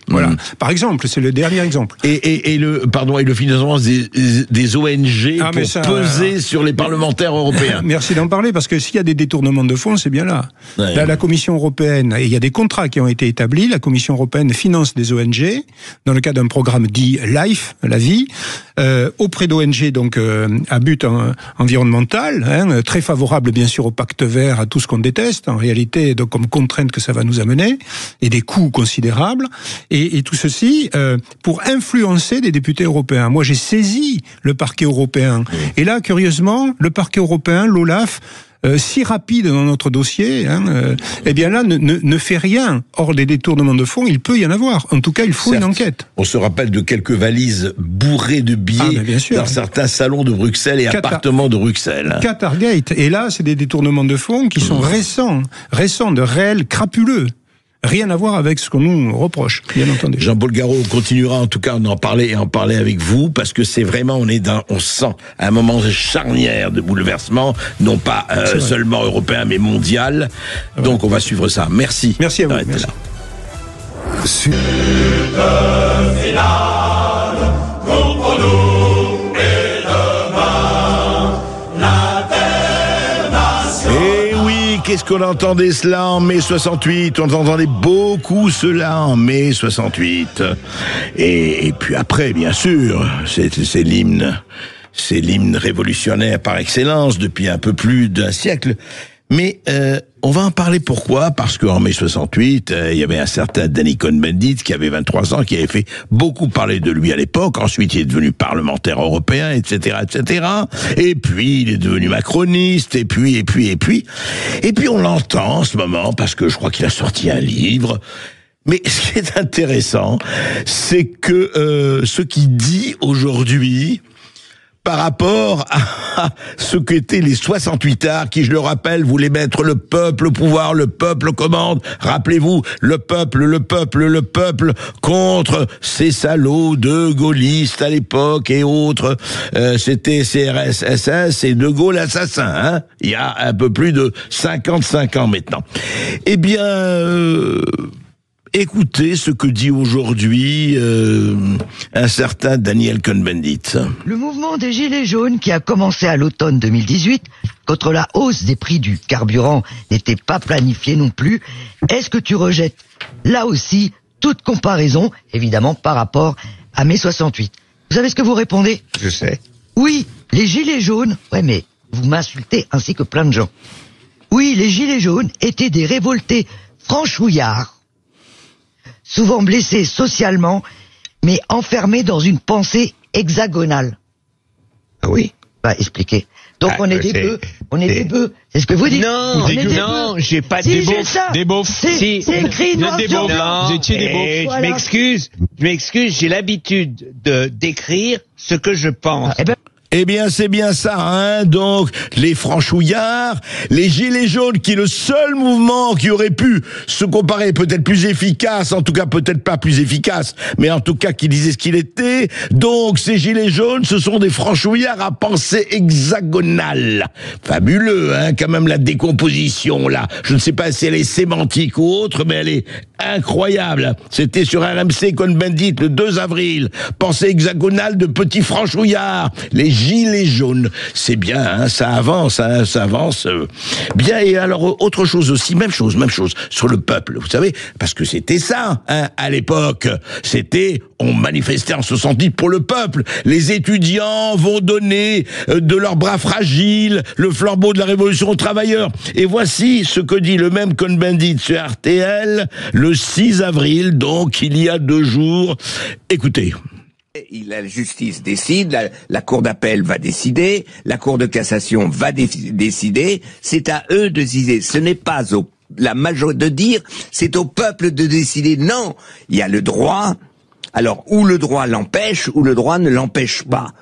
S15: Voilà. Par exemple, c'est le dernier exemple.
S9: Et le financement des ONG pour peser sur les parlementaires européens.
S15: Merci d'en parler, parce que s'il y a des détournements de fonds, c'est bien là. Là, la Commission européenne, et il y a des contrats qui ont été établis, la Commission européenne finance des ONG, dans le cadre d'un programme dit LIFE, la vie, auprès d'ONG, donc, à but environnemental, très favorable bien sûr au pacte vert, à tout ce qu'on déteste en réalité, donc comme contrainte que ça va nous amener, et des coûts considérables, et tout ceci pour influencer des députés européens. Moi j'ai saisi le parquet européen, et là curieusement le parquet européen, l'OLAF, si rapide dans notre dossier, eh bien là, ne fait rien. Hors des détournements de fonds, il peut y en avoir. En tout cas, il faut une enquête.
S9: On se rappelle de quelques valises bourrées de billets dans certains salons de Bruxelles et appartements de Bruxelles.
S15: Qatargate. Et là, c'est des détournements de fonds qui sont récents, de réels crapuleux. Rien à voir avec ce qu'on nous reproche, bien entendu.
S9: Jean-Paul Garot, on continuera en tout cas d'en parler avec vous, parce que c'est vraiment, on sent un moment charnière de bouleversement, non pas seulement européen, mais mondial. Donc on va suivre ça. Merci.
S15: Merci à vous. Merci.
S9: qu'est-ce qu'on entendait cela en mai 68? On entendait beaucoup cela en mai 68. Et puis après, bien sûr, c'est l'hymne révolutionnaire par excellence depuis un peu plus d'un siècle. Mais on va en parler pourquoi? Parce qu'en mai 68, il y avait un certain Danny Cohn-Bendit qui avait 23 ans, qui avait fait beaucoup parler de lui à l'époque. Ensuite, il est devenu parlementaire européen, etc., etc. Et puis, il est devenu macroniste, et puis, on l'entend en ce moment, parce que je crois qu'il a sorti un livre. Mais ce qui est intéressant, c'est que ce qu'il dit aujourd'hui, par rapport à ce qu'étaient les 68ards qui, je le rappelle, voulaient mettre le peuple au pouvoir, le peuple commande. Rappelez-vous, le peuple contre ces salauds de gaullistes à l'époque et autres. C'était CRS, SS et De Gaulle assassin, hein. Il y a un peu plus de 55 ans maintenant. Eh bien, écoutez ce que dit aujourd'hui un certain Daniel Cohn-Bendit.
S16: Le mouvement des Gilets jaunes qui a commencé à l'automne 2018 contre la hausse des prix du carburant n'était pas planifié non plus. Est-ce que tu rejettes là aussi toute comparaison, évidemment par rapport à mai 68? Vous savez ce que vous répondez?
S17: Je sais.
S16: Oui, les Gilets jaunes, ouais mais vous m'insultez ainsi que plein de gens. Oui, les Gilets jaunes étaient des révoltés franchouillards, souvent blessés socialement, mais enfermés dans une pensée hexagonale.
S17: Ah oui?
S16: Bah, expliquez. Donc on est des bœufs, c'est ce que vous dites.
S17: Non, j'ai pas
S16: si,
S17: des beaufs.
S16: C'est écrit noir sur blanc.
S17: Vous étiez des beaufs.
S16: Voilà.
S17: Je m'excuse, j'ai l'habitude de d'écrire ce que je pense.
S9: Eh bien, c'est bien ça, hein. Donc, les franchouillards, les gilets jaunes, qui est le seul mouvement qui aurait pu se comparer, peut-être plus efficace, en tout cas peut-être pas plus efficace, mais en tout cas qui disait ce qu'il était. Donc, ces gilets jaunes, ce sont des franchouillards à pensée hexagonale. Fabuleux, hein, quand même, la décomposition, là. Je ne sais pas si elle est sémantique ou autre, mais elle est incroyable. C'était sur RMC Cohn-Bendit le 2 avril. Pensée hexagonale de petits franchouillards. Les gilets jaunes. C'est bien, hein, ça avance. Bien, et alors, autre chose aussi, même chose, sur le peuple, vous savez, parce que c'était ça, hein, à l'époque. C'était, on manifestait en 68 pour le peuple. Les étudiants vont donner de leurs bras fragiles le flambeau de la révolution aux travailleurs. Et voici ce que dit le même Cohn-Bendit sur RTL le 6 avril, donc il y a 2 jours. Écoutez.
S18: La justice décide, la cour d'appel va décider, la cour de cassation va décider, c'est à eux de décider. Ce n'est pas la majorité de dire, c'est au peuple de décider. Non, il y a le droit, alors ou le droit l'empêche, ou le droit ne l'empêche pas.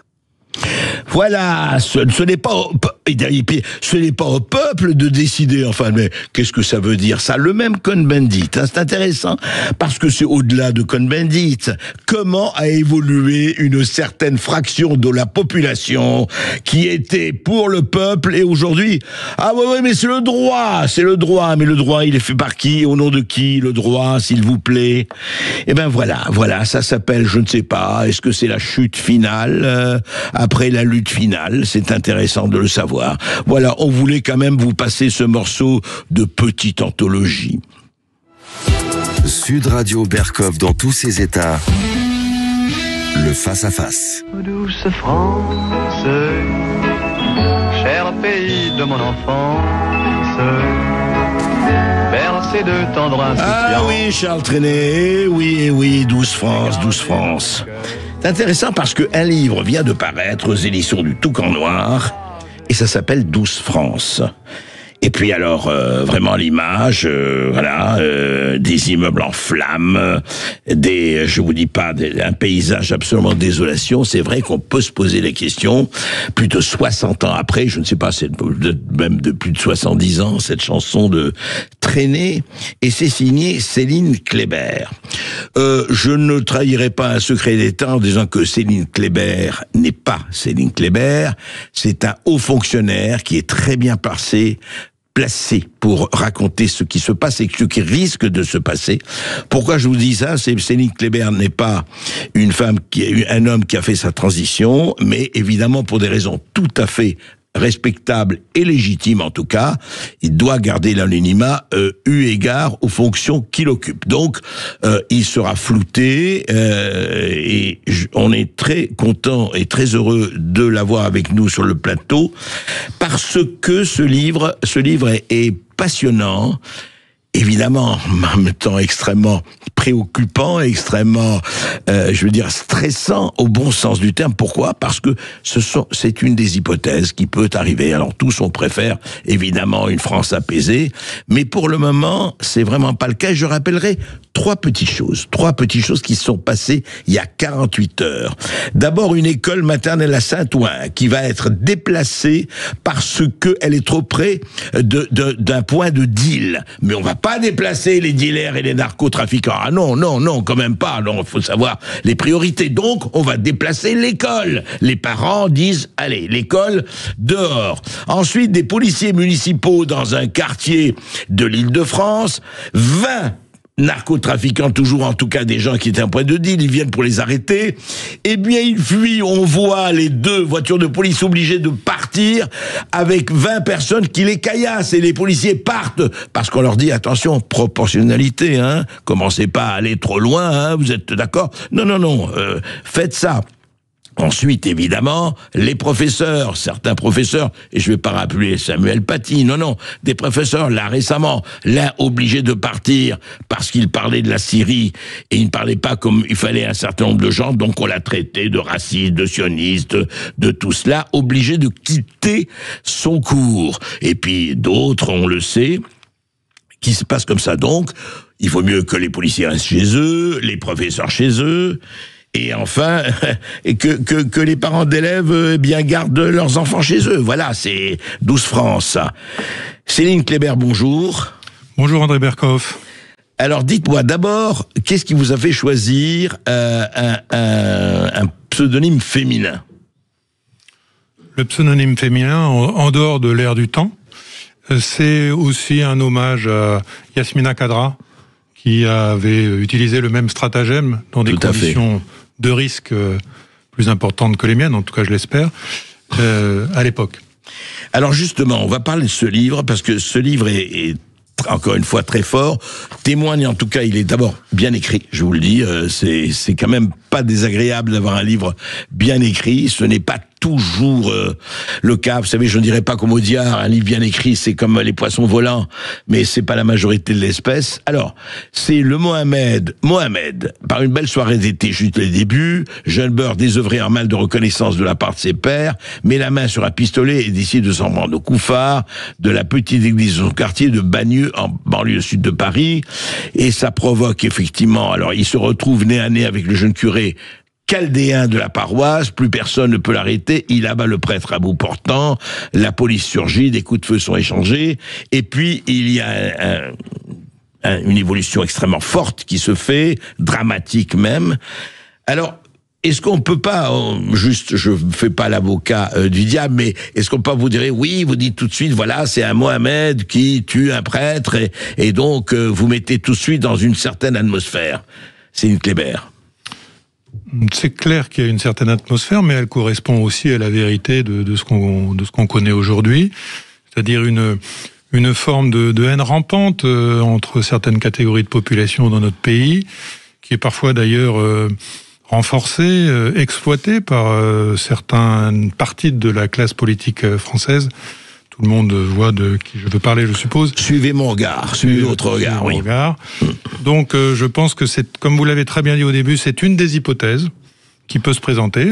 S9: Voilà, ce n'est pas au peuple de décider. Enfin, mais qu'est-ce que ça veut dire ça? Le même Cohn-Bendit, hein, c'est intéressant parce que c'est au-delà de Cohn-Bendit. Comment a évolué une certaine fraction de la population qui était pour le peuple et aujourd'hui, ah ouais, mais c'est le droit. Mais le droit, il est fait par qui? Au nom de qui le droit, s'il vous plaît? Eh ben voilà, ça s'appelle, je ne sais pas. Est-ce que c'est la chute finale après la lutte finale? C'est intéressant de le savoir. Voilà, on voulait quand même vous passer ce morceau de petite anthologie.
S1: Sud Radio Berkov dans tous ses états. Le face-à-face.
S19: Douce France, cher pays de mon enfance, bercé de tendre insouciance.
S9: Ah oui, Charles Trenet, oui, douce France. C'est intéressant parce qu'un livre vient de paraître aux éditions du Toucan Noir et ça s'appelle Douce France. Et puis alors, vraiment l'image, des immeubles en flammes, je vous dis pas, un paysage absolument désolation. C'est vrai qu'on peut se poser les questions, plus de 60 ans après, je ne sais pas, c'est même de plus de 70 ans, cette chanson de Trenet, et c'est signé Céline Kléber. Je ne trahirai pas un secret d'État en disant que Céline Kléber n'est pas Céline Kléber, c'est un haut fonctionnaire qui est très bien placé pour raconter ce qui se passe et ce qui risque de se passer. Pourquoi je vous dis ça? C'est que Céline Kléber n'est pas un homme qui a fait sa transition, mais évidemment pour des raisons tout à fait respectable et légitime en tout cas, il doit garder l'anonymat eu égard aux fonctions qu'il occupe. Donc, il sera flouté et on est très content et très heureux de l'avoir avec nous sur le plateau parce que ce livre est passionnant. Évidemment, en même temps extrêmement préoccupant, extrêmement, stressant au bon sens du terme. Pourquoi ? Parce que c'est une des hypothèses qui peut arriver. Alors tous on préfère évidemment une France apaisée, mais pour le moment c'est vraiment pas le cas. Je rappellerai trois petites choses qui se sont passées il y a 48 heures. D'abord, une école maternelle à Saint-Ouen qui va être déplacée parce que elle est trop près d'un point de deal. Mais on va pas déplacer les dealers et les narcotrafiquants. Ah non, quand même pas. Non, faut savoir les priorités. Donc, on va déplacer l'école. Les parents disent, allez, l'école dehors. Ensuite, des policiers municipaux dans un quartier de l'Île-de-France. 20 narcotrafiquants, toujours en tout cas des gens qui étaient en point de deal, ils viennent pour les arrêter. Eh bien, ils fuient, on voit les 2 voitures de police obligées de partir avec 20 personnes qui les caillassent et les policiers partent parce qu'on leur dit attention, proportionnalité, hein, commencez pas à aller trop loin, hein, vous êtes d'accord ? Non, faites ça. Ensuite, évidemment, les professeurs, certains professeurs, et je vais pas rappeler Samuel Paty, non, des professeurs, là, récemment, l'un obligé de partir parce qu'il parlait de la Syrie et il ne parlait pas comme il fallait un certain nombre de gens, donc on l'a traité de raciste, de sioniste, de tout cela, obligé de quitter son cours. Et puis d'autres, on le sait, qui se passent comme ça. Donc, il vaut mieux que les policiers restent chez eux, les professeurs chez eux, et enfin, et que les parents d'élèves bien gardent leurs enfants chez eux. Voilà, c'est 12 France. Céline Kléber, bonjour.
S20: Bonjour André Berkoff.
S9: Alors dites-moi d'abord, qu'est-ce qui vous a fait choisir un pseudonyme féminin ?
S20: Le pseudonyme féminin, en dehors de l'ère du temps, c'est aussi un hommage à Yasmina Khadra, qui avait utilisé le même stratagème dans des conditions de risque plus importantes que les miennes, en tout cas je l'espère, à l'époque.
S9: Alors justement, on va parler de ce livre, parce que ce livre est encore une fois très fort, témoigne en tout cas, il est d'abord bien écrit, je vous le dis, c'est quand même pas désagréable d'avoir un livre bien écrit, ce n'est pas toujours le cas. Vous savez, je ne dirais pas comme Audiard, un livre bien écrit, c'est comme les poissons volants, mais c'est pas la majorité de l'espèce. Alors, c'est le Mohamed, par une belle soirée d'été, juste les débuts, jeune beurre désœuvré en mal de reconnaissance de la part de ses pairs, met la main sur un pistolet et décide de s'en prendre au coup phare de la petite église de son quartier de Bagneux, en banlieue sud de Paris, et ça provoque effectivement, alors il se retrouve nez à nez avec le jeune curé chaldéen de la paroisse, plus personne ne peut l'arrêter, il abat le prêtre à bout portant, la police surgit, des coups de feu sont échangés, et puis il y a une évolution extrêmement forte qui se fait, dramatique même. Alors, est-ce qu'on peut pas, juste, je fais pas l'avocat du diable, mais est-ce qu'on peut vous dire, oui, vous dites tout de suite, voilà, c'est un Mohamed qui tue un prêtre, et donc vous mettez tout de suite dans une certaine atmosphère. C'est une Kléber.
S20: C'est clair qu'il y a une certaine atmosphère, mais elle correspond aussi à la vérité de ce qu'on connaît aujourd'hui, c'est-à-dire une forme de haine rampante entre certaines catégories de population dans notre pays, qui est parfois d'ailleurs renforcée, exploitée par certaines parties de la classe politique française. Tout le monde voit de qui je veux parler, je suppose.
S9: Suivez mon regard, suivez votre regard, oui.
S20: Donc, je pense que c'est, comme vous l'avez très bien dit au début, c'est une des hypothèses qui peut se présenter.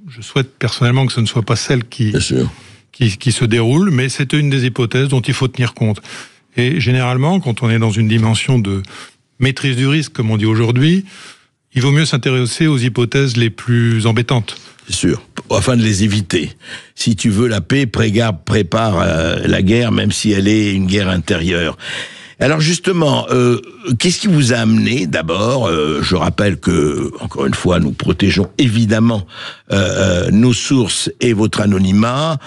S20: Je souhaite personnellement que ce ne soit pas celle qui se déroule, mais c'est une des hypothèses dont il faut tenir compte. Et généralement, quand on est dans une dimension de maîtrise du risque, comme on dit aujourd'hui, il vaut mieux s'intéresser aux hypothèses les plus embêtantes.
S9: C'est sûr, afin de les éviter. Si tu veux la paix, prépare la guerre, même si elle est une guerre intérieure. Alors justement, qu'est-ce qui vous a amené d'abord je rappelle que, encore une fois, nous protégeons évidemment nos sources et votre anonymat.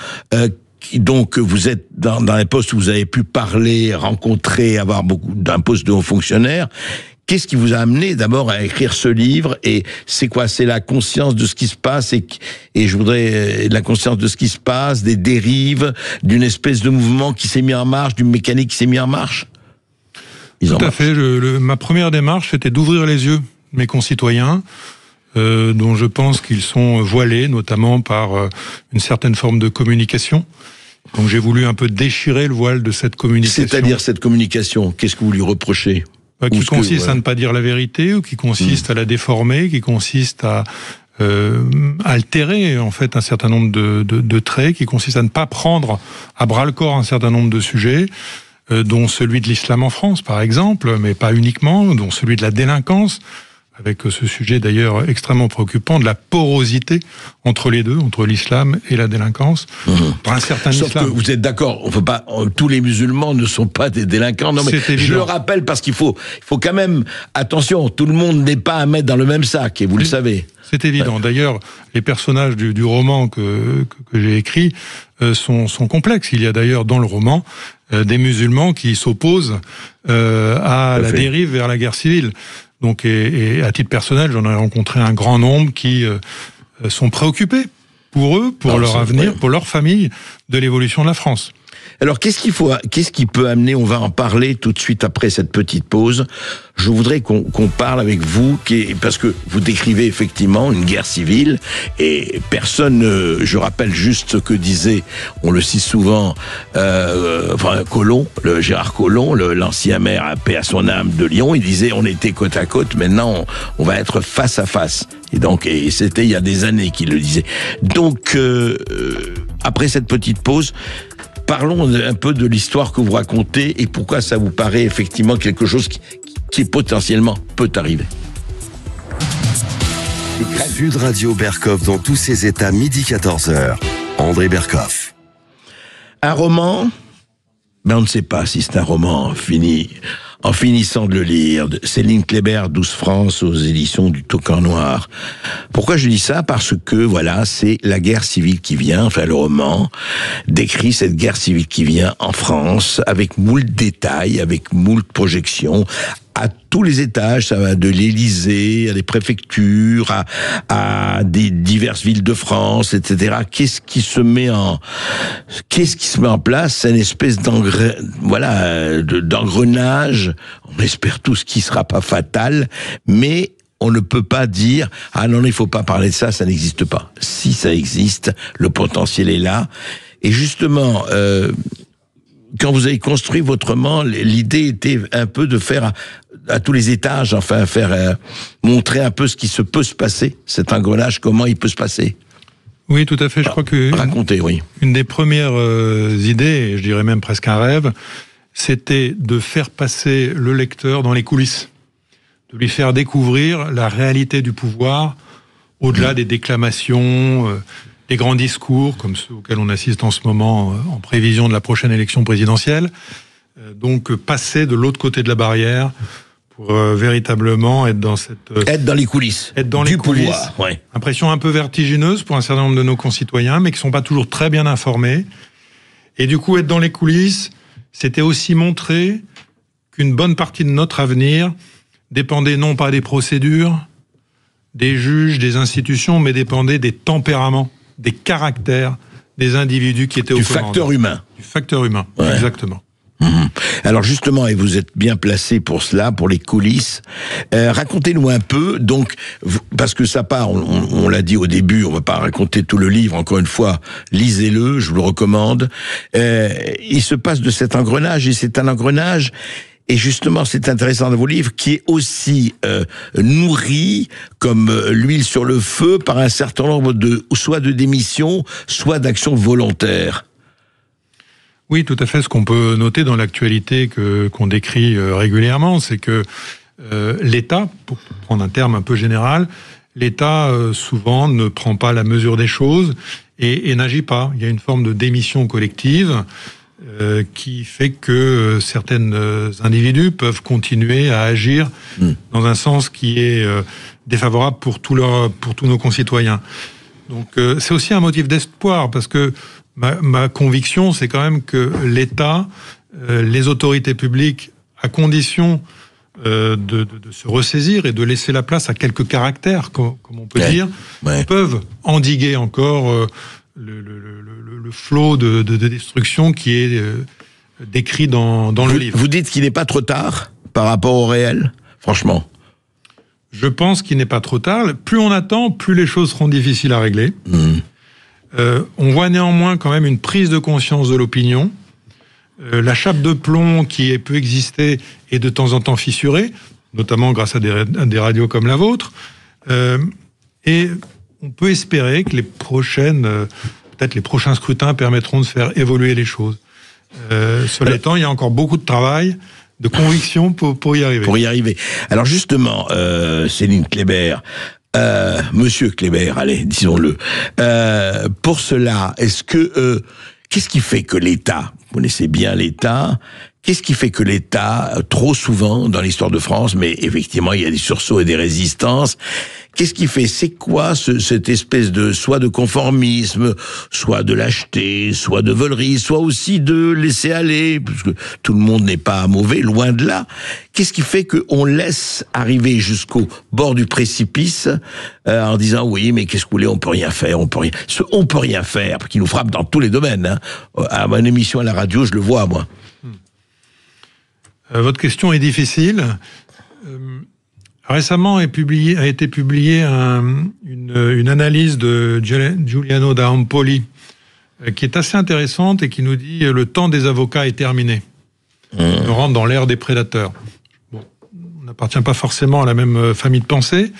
S9: Donc vous êtes dans un poste où vous avez pu parler, rencontrer, avoir beaucoup d'un poste de haut fonctionnaire. Qu'est-ce qui vous a amené d'abord à écrire ce livre? Et c'est quoi? C'est la conscience de ce qui se passe et je voudrais la conscience de ce qui se passe, des dérives, d'une espèce de mouvement qui s'est mis en marche, d'une mécanique qui s'est mis en marche?
S20: Tout à fait. Ma première démarche, c'était d'ouvrir les yeux de mes concitoyens, dont je pense qu'ils sont voilés, notamment par une certaine forme de communication. Donc j'ai voulu un peu déchirer le voile de cette communication.
S9: C'est-à-dire cette communication, qu'est-ce que vous lui reprochez?
S20: Qui consiste à ne pas dire la vérité, ou qui consiste à la déformer, qui consiste à altérer en fait un certain nombre de traits, qui consiste à ne pas prendre à bras le corps un certain nombre de sujets, dont celui de l'islam en France par exemple, mais pas uniquement, dont celui de la délinquance, avec ce sujet d'ailleurs extrêmement préoccupant de la porosité entre les deux, entre l'islam et la délinquance, pour un certain
S9: Sauf
S20: islam.
S9: que vous êtes d'accord, on peut pas, tous les musulmans ne sont pas des délinquants. Non, mais je le rappelle parce qu'il faut quand même, attention, tout le monde n'est pas à mettre dans le même sac, et vous le savez.
S20: C'est évident. D'ailleurs, les personnages du roman que j'ai écrit sont complexes. Il y a d'ailleurs dans le roman des musulmans qui s'opposent à la dérive vers la guerre civile. Donc, et à titre personnel, j'en ai rencontré un grand nombre qui sont préoccupés pour eux, pour leur avenir, pour leur famille, de l'évolution de la France.
S9: Alors, qu'est-ce qui peut amener, on va en parler tout de suite après cette petite pause. Je voudrais qu'on parle avec vous, parce que vous décrivez effectivement une guerre civile, et personne, je rappelle juste ce que disait, on le cite souvent, Collomb, Gérard Collomb, l'ancien maire à paix à son âme de Lyon, il disait on était côte à côte, maintenant on va être face à face. Et c'était il y a des années qu'il le disait. Donc, après cette petite pause, parlons un peu de l'histoire que vous racontez et pourquoi ça vous paraît effectivement quelque chose qui potentiellement peut arriver.
S1: Sud Radio Berkov dans tous ses états, midi 14h. André Berkov.
S9: Un roman, on ne sait pas si c'est un roman fini. En finissant de le lire, Céline Kléber, 12 France, aux éditions du Toucan Noir. Pourquoi je dis ça? Parce que, voilà, c'est la guerre civile qui vient, enfin le roman décrit cette guerre civile qui vient en France, avec moult détails, avec moult projections, à tous les étages, ça va de l'Élysée à des préfectures, à des diverses villes de France, etc. Qu'est-ce qui se met en place? C'est une espèce d'engrenage. On espère tous qu'il sera pas fatal, mais on ne peut pas dire « Ah non, il faut pas parler de ça, ça n'existe pas ». Si ça existe, le potentiel est là. Et justement, quand vous avez construit votre roman, l'idée était un peu de faire à tous les étages, enfin montrer un peu ce qui peut se passer, cet engrenage, comment il peut se passer.
S20: Oui, tout à fait. Je crois que
S9: racontez, oui.
S20: Une des premières idées, et je dirais même presque un rêve, c'était de faire passer le lecteur dans les coulisses, de lui faire découvrir la réalité du pouvoir, au-delà des déclamations, des grands discours, comme ceux auxquels on assiste en ce moment en prévision de la prochaine élection présidentielle. Donc passer de l'autre côté de la barrière pour véritablement être dans cette...
S9: être dans les coulisses.
S20: Être dans les coulisses. Pouvoir, ouais. Impression un peu vertigineuse pour un certain nombre de nos concitoyens, mais qui sont pas toujours très bien informés. Et du coup, être dans les coulisses, c'était aussi montrer qu'une bonne partie de notre avenir dépendait non pas des procédures, des juges, des institutions, mais dépendait des tempéraments, des caractères des individus qui étaient au commandement.
S9: Du facteur humain.
S20: Du facteur humain, ouais. Exactement.
S9: Alors justement, et vous êtes bien placé pour cela, pour les coulisses, racontez-nous un peu, donc, parce que ça part, on l'a dit au début, on va pas raconter tout le livre, encore une fois, lisez-le, je vous le recommande. Il se passe de cet engrenage, et c'est un engrenage, et justement, c'est intéressant dans vos livres, qui est aussi nourri, comme l'huile sur le feu, par un certain nombre soit de démissions, soit d'actions volontaires.
S20: Oui, tout à fait. Ce qu'on peut noter dans l'actualité qu'on décrit régulièrement, c'est que l'État, pour prendre un terme un peu général, l'État souvent ne prend pas la mesure des choses et n'agit pas. Il y a une forme de démission collective qui fait que certains individus peuvent continuer à agir dans un sens qui est défavorable pour tous nos concitoyens. Donc c'est aussi un motif d'espoir, parce que ma conviction, c'est quand même que l'État, les autorités publiques, à condition de se ressaisir et de laisser la place à quelques caractères, comme on peut dire, peuvent endiguer encore le flot de destruction qui est décrit dans le livre.
S9: Vous dites qu'il n'est pas trop tard par rapport au réel, franchement?
S20: Je pense qu'il n'est pas trop tard. Plus on attend, plus les choses seront difficiles à régler. On voit néanmoins quand même une prise de conscience de l'opinion. La chape de plomb qui peut exister est de temps en temps fissurée, notamment grâce à des radios comme la vôtre. Et on peut espérer que peut-être les prochains scrutins permettront de faire évoluer les choses. Cela étant, il y a encore beaucoup de travail, de conviction pour y arriver.
S9: Alors justement, Céline Kléber, Monsieur Kléber, allez, disons-le. Pour cela, qu'est-ce qui fait que l'État, vous connaissez bien l'État, qu'est-ce qui fait que l'État, trop souvent dans l'histoire de France, mais effectivement il y a des sursauts et des résistances, qu'est-ce qui fait, c'est quoi cette espèce de, soit de conformisme, soit de lâcheté, soit de volerie, soit aussi de laisser aller, parce que tout le monde n'est pas mauvais, loin de là. Qu'est-ce qui fait qu'on laisse arriver jusqu'au bord du précipice en disant oui, mais qu'est-ce que vous voulez, on peut rien faire, on peut rien faire, qui nous frappe dans tous les domaines. Hein. À mon émission à la radio, je le vois, moi.
S20: Votre question est difficile. Récemment a été publiée une analyse de Giuliano d'Ampoli qui est assez intéressante et qui nous dit le temps des avocats est terminé. On rentre dans l'ère des prédateurs. Bon, on n'appartient pas forcément à la même famille de pensée,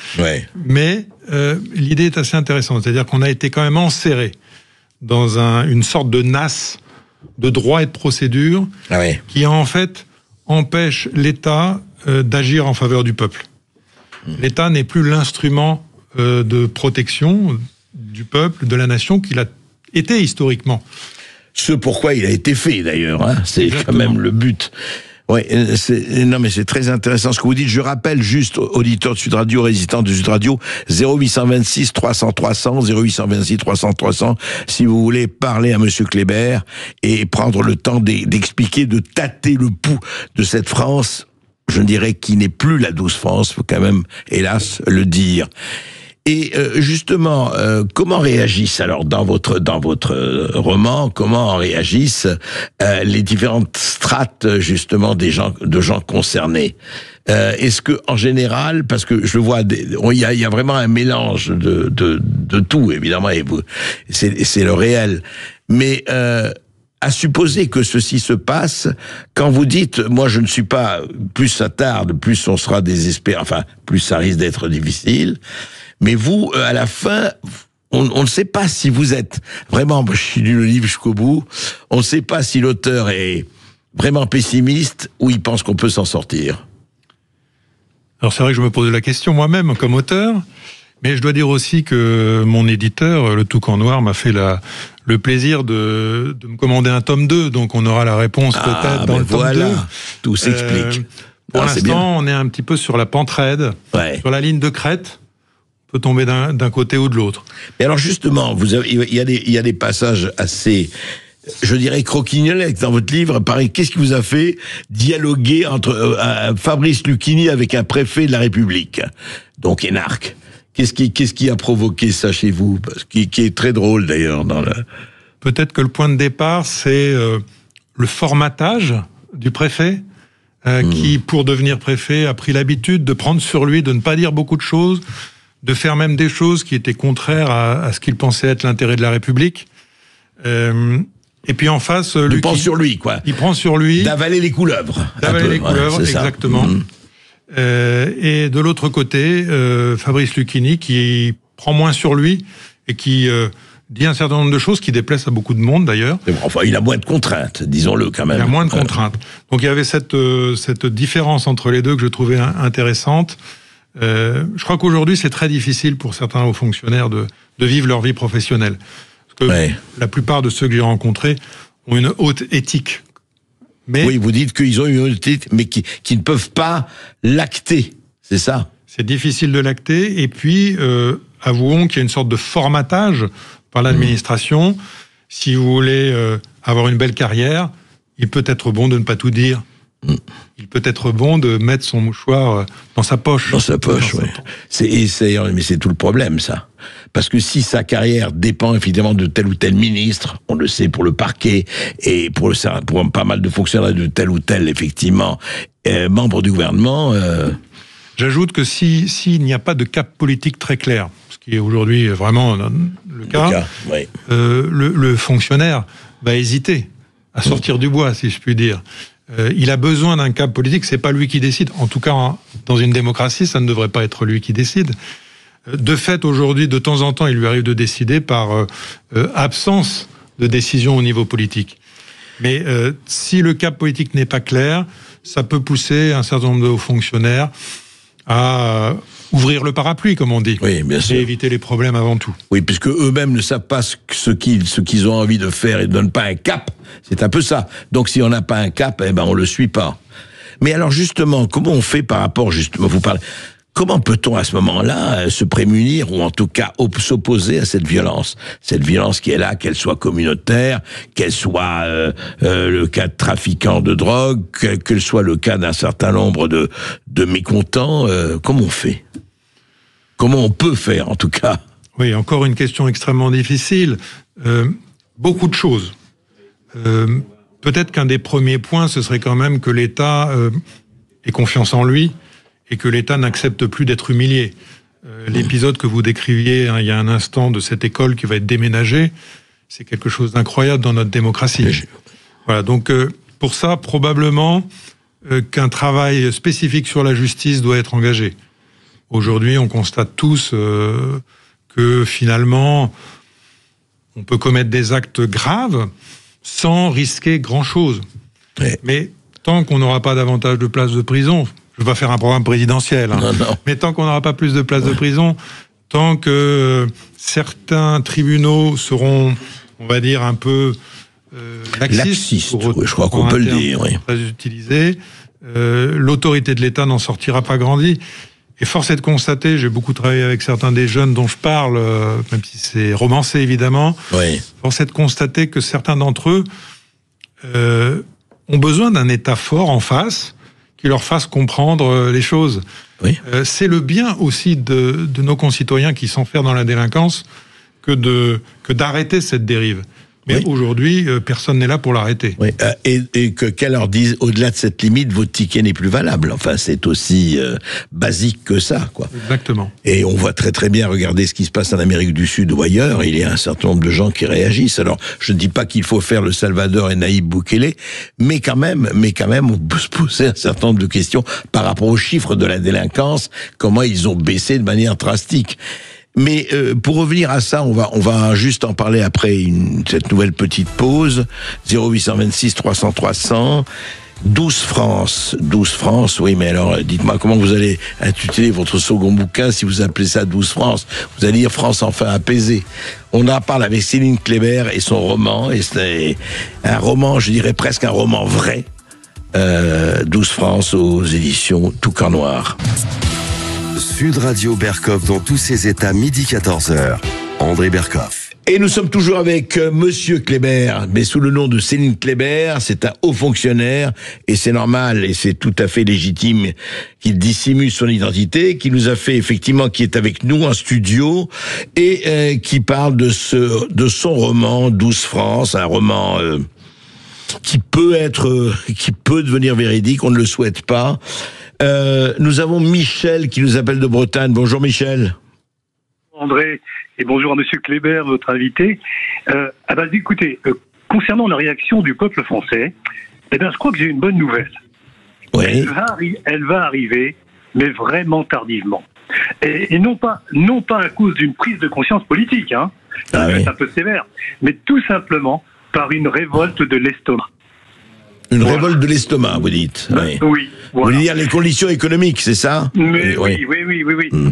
S20: mais l'idée est assez intéressante. C'est-à-dire qu'on a été quand même enserré dans une sorte de nasse de droit et de procédure qui en fait empêche l'État d'agir en faveur du peuple. L'État n'est plus l'instrument de protection du peuple, de la nation qu'il a été historiquement.
S9: Ce pourquoi il a été fait d'ailleurs, hein. C'est exactement. Quand même le but. Non mais c'est très intéressant ce que vous dites. Je rappelle juste, auditeurs de Sud Radio, résistants de Sud Radio, 0826 300 300, 0826 300 300, si vous voulez parler à Monsieur Kléber et prendre le temps d'expliquer, de tâter le pouls de cette France, je dirais qui n'est plus la douce France, faut quand même, hélas, le dire. Et justement, comment réagissent alors dans votre roman, comment réagissent les différentes strates justement de gens concernés? Est-ce que en général, parce que je vois, il y a vraiment un mélange de tout évidemment, et c'est le réel, mais à supposer que ceci se passe, quand vous dites, moi je ne suis pas, plus ça tarde, plus on sera désespéré, enfin, plus ça risque d'être difficile, mais vous, à la fin, on ne sait pas si vous êtes vraiment, j'ai lu le livre jusqu'au bout, on ne sait pas si l'auteur est vraiment pessimiste ou il pense qu'on peut s'en sortir.
S20: Alors c'est vrai que je me pose la question moi-même comme auteur, mais je dois dire aussi que mon éditeur, Le Toucan Noir, m'a fait le plaisir de me commander un tome 2, donc on aura la réponse peut-être dans le tome 2.
S9: Tout s'explique.
S20: Pour l'instant, on est un petit peu sur la pente raide, sur la ligne de crête. On peut tomber d'un côté ou de l'autre.
S9: Mais alors justement, il y a des passages assez, je dirais, croquignolesques dans votre livre. Pareil, qu'est-ce qui vous a fait dialoguer entre Fabrice Lucchini avec un préfet de la République, donc énarque? Qu'est-ce qui a provoqué ça chez vous, qui est très drôle d'ailleurs dans le...
S20: Peut-être que le point de départ, c'est le formatage du préfet, qui, pour devenir préfet, a pris l'habitude de prendre sur lui, de ne pas dire beaucoup de choses, de faire même des choses qui étaient contraires à ce qu'il pensait être l'intérêt de la République. Et puis en face...
S9: Il prend sur lui, quoi.
S20: Il prend sur lui...
S9: D'avaler les couleuvres.
S20: D'avaler les couleuvres, exactement. Et de l'autre côté, Fabrice Lucchini, qui prend moins sur lui et qui dit un certain nombre de choses qui déplaisent à beaucoup de monde d'ailleurs.
S9: Enfin, il a moins de contraintes, disons-le quand même.
S20: Il a moins de contraintes. Donc il y avait cette différence entre les deux que je trouvais intéressante. Je crois qu'aujourd'hui, c'est très difficile pour certains hauts fonctionnaires de vivre leur vie professionnelle. Parce que la plupart de ceux que j'ai rencontrés ont une haute éthique. Mais
S9: oui, vous dites qu'ils ont une haute éthique, mais qui ne peuvent pas l'acter, c'est ça?
S20: C'est difficile de l'acter, et puis avouons qu'il y a une sorte de formatage par l'administration. Si vous voulez avoir une belle carrière, il peut être bon de ne pas tout dire. Il peut peut-être bon de mettre son mouchoir dans sa poche.
S9: Dans sa poche, oui. Mais c'est tout le problème, ça. Parce que si sa carrière dépend effectivement de tel ou tel ministre, on le sait pour le parquet, et pour pas mal de fonctionnaires de tel ou tel, effectivement, membre du gouvernement...
S20: J'ajoute que s'il n'y a pas de cap politique très clair, ce qui est aujourd'hui vraiment le cas,
S9: oui.
S20: Le fonctionnaire va hésiter à sortir du bois, si je puis dire. Il a besoin d'un cap politique, c'est pas lui qui décide. En tout cas, dans une démocratie, ça ne devrait pas être lui qui décide. De fait, aujourd'hui, de temps en temps, il lui arrive de décider par absence de décision au niveau politique. Mais si le cap politique n'est pas clair, ça peut pousser un certain nombre de hauts fonctionnaires à ouvrir le parapluie, comme on dit.
S9: Oui, bien sûr.
S20: Et éviter les problèmes avant tout.
S9: Oui, puisque eux-mêmes ne savent pas ce qu'ils ont envie de faire et ne donnent pas un cap. C'est un peu ça. Donc, si on n'a pas un cap, on le suit pas. Mais alors, justement, comment on fait par rapport, justement, vous parlez... Comment peut-on à ce moment-là se prémunir ou en tout cas s'opposer à cette violence qui est là, qu'elle soit communautaire, qu'elle soit le cas de trafiquants de drogue, qu'elle soit le cas d'un certain nombre de mécontents. Comment on fait? Comment on peut faire en tout cas?
S20: Oui, encore une question extrêmement difficile. Beaucoup de choses. Peut-être qu'un des premiers points, ce serait quand même que l'État ait confiance en lui, et que l'État n'accepte plus d'être humilié. L'épisode que vous décriviez il y a un instant de cette école qui va être déménagée, c'est quelque chose d'incroyable dans notre démocratie. Voilà, donc pour ça, probablement qu'un travail spécifique sur la justice doit être engagé. Aujourd'hui, on constate tous que finalement, on peut commettre des actes graves sans risquer grand-chose.
S9: Ouais.
S20: Mais tant qu'on n'aura pas davantage de places de prison... Je ne vais pas faire un programme présidentiel, hein.
S9: Non.
S20: Mais tant qu'on n'aura pas plus de places de prison, tant que certains tribunaux seront, on va dire, un peu laxistes,
S9: je crois qu'on peut le dire, oui.
S20: Très utilisé, l'autorité de l'État n'en sortira pas grandie. Et force est de constater, j'ai beaucoup travaillé avec certains des jeunes dont je parle, même si c'est romancé évidemment,
S9: oui.
S20: Force est de constater que certains d'entre eux ont besoin d'un État fort en face, qui leur fasse comprendre les choses.
S9: Oui.
S20: C'est le bien aussi de nos concitoyens qui s'enferment dans la délinquance que d'arrêter cette dérive. Mais aujourd'hui, personne n'est là pour l'arrêter.
S9: Oui. Et qu'elle leur dise, au-delà de cette limite, votre ticket n'est plus valable. Enfin, c'est aussi basique que ça, quoi.
S20: Exactement.
S9: Et on voit très très bien, regardez ce qui se passe en Amérique du Sud ou ailleurs, il y a un certain nombre de gens qui réagissent. Alors, je ne dis pas qu'il faut faire le Salvador et Nayib Bukele, mais quand même, on peut se poser un certain nombre de questions par rapport aux chiffres de la délinquance, comment ils ont baissé de manière drastique. Mais pour revenir à ça, on va juste en parler après cette nouvelle petite pause. 0826 300 300. 12 France, oui, mais alors dites-moi comment vous allez intituler votre second bouquin si vous appelez ça 12 France. Vous allez dire France enfin apaisée. On en parle avec Céline Kléber et son roman, et c'est un roman, je dirais presque un roman vrai. 12 France aux éditions Toucan Noir.
S1: Sud Radio Berkoff dans tous ses états, midi 14h. André Berkoff.
S9: Et nous sommes toujours avec Monsieur Kléber, mais sous le nom de Céline Kléber. C'est un haut fonctionnaire, et c'est normal, et c'est tout à fait légitime qu'il dissimule son identité, qui nous a fait effectivement, qui est avec nous en studio, et qui parle de son roman 12 France, un roman qui peut devenir véridique, on ne le souhaite pas. Nous avons Michel qui nous appelle de Bretagne. Bonjour Michel.
S21: André, et bonjour à Monsieur Kléber, votre invité. Écoutez, concernant la réaction du peuple français, je crois que j'ai une bonne nouvelle.
S9: Oui.
S21: Elle va arriver, mais vraiment tardivement. Et non pas à cause d'une prise de conscience politique, hein. Ça va être un peu sévère, mais tout simplement par une révolte de l'estomac.
S9: Une révolte de l'estomac, vous dites. Oui.
S21: Oui. Voilà.
S9: Vous voulez dire les conditions économiques, c'est ça?
S21: Mais oui.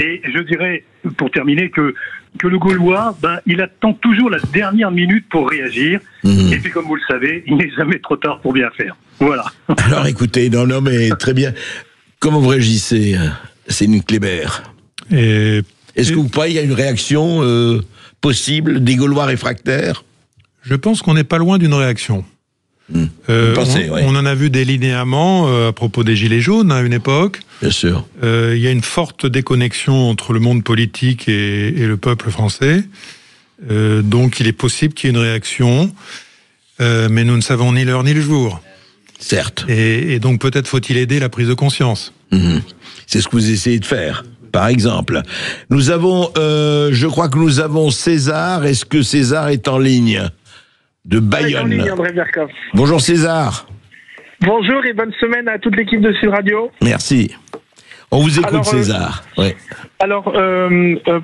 S21: Et je dirais, pour terminer, que le Gaulois, il attend toujours la dernière minute pour réagir. Et puis, comme vous le savez, il n'est jamais trop tard pour bien faire. Voilà.
S9: Alors, écoutez, non, mais très bien. Comment vous réagissez, Céline Kléber? Est-ce que vous croyez qu'il y a une réaction possible des Gaulois réfractaires?
S20: Je pense qu'on n'est pas loin d'une réaction. On en a vu des linéaments à propos des Gilets jaunes à une époque.
S9: Bien sûr.
S20: Il y a une forte déconnexion entre le monde politique et le peuple français. Donc il est possible qu'il y ait une réaction, mais nous ne savons ni l'heure ni le jour.
S9: Certes.
S20: Et donc peut-être faut-il aider la prise de conscience.
S9: C'est ce que vous essayez de faire. Par exemple, nous avons, je crois que nous avons César. Est-ce que César est en ligne de Bayonne?
S3: En ligne, André Berkoff.
S9: Bonjour César.
S3: Bonjour et bonne semaine à toute l'équipe de Sud Radio.
S9: Merci. On vous écoute, César. Ouais.
S3: Alors,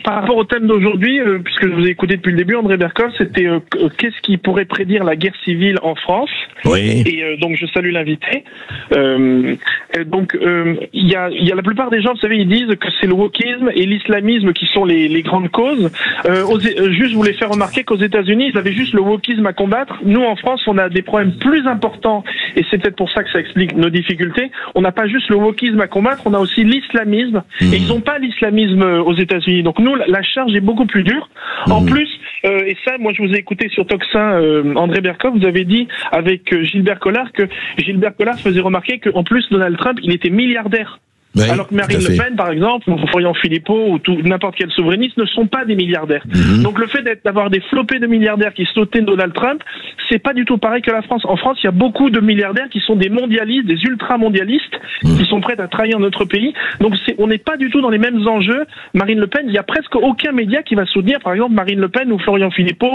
S3: par rapport au thème d'aujourd'hui, puisque je vous ai écouté depuis le début, André Berkoff, c'était qu'est-ce qui pourrait prédire la guerre civile en France?
S9: Oui.
S3: Et donc, je salue l'invité. Il y a la plupart des gens, vous savez, ils disent que c'est le wokisme et l'islamisme qui sont les grandes causes. Juste, je voulais faire remarquer qu'aux États-Unis, ils avaient juste le wokisme à combattre. Nous, en France, on a des problèmes plus importants, et c'est peut-être pour ça que ça explique nos difficultés. On n'a pas juste le wokisme à combattre, on a aussi l'islamisme, et ils n'ont pas l'islamisme aux États-Unis. Donc nous, la charge est beaucoup plus dure. En plus, et ça, moi je vous ai écouté sur Toxin, André Berkoff, vous avez dit avec Gilbert Collard que Gilbert Collard faisait remarquer qu'en plus Donald Trump, il était milliardaire.
S9: Oui,
S3: alors que Marine Le Pen, par exemple, ou Florian Philippot, ou n'importe quel souverainiste ne sont pas des milliardaires. Donc le fait d'avoir des flopées de milliardaires qui soutiennent Donald Trump, c'est pas du tout pareil que la France. En France, il y a beaucoup de milliardaires qui sont des mondialistes, des ultra-mondialistes, qui sont prêts à trahir notre pays. Donc on n'est pas du tout dans les mêmes enjeux. Marine Le Pen, il y a presque aucun média qui va soutenir, par exemple, Marine Le Pen ou Florian Philippot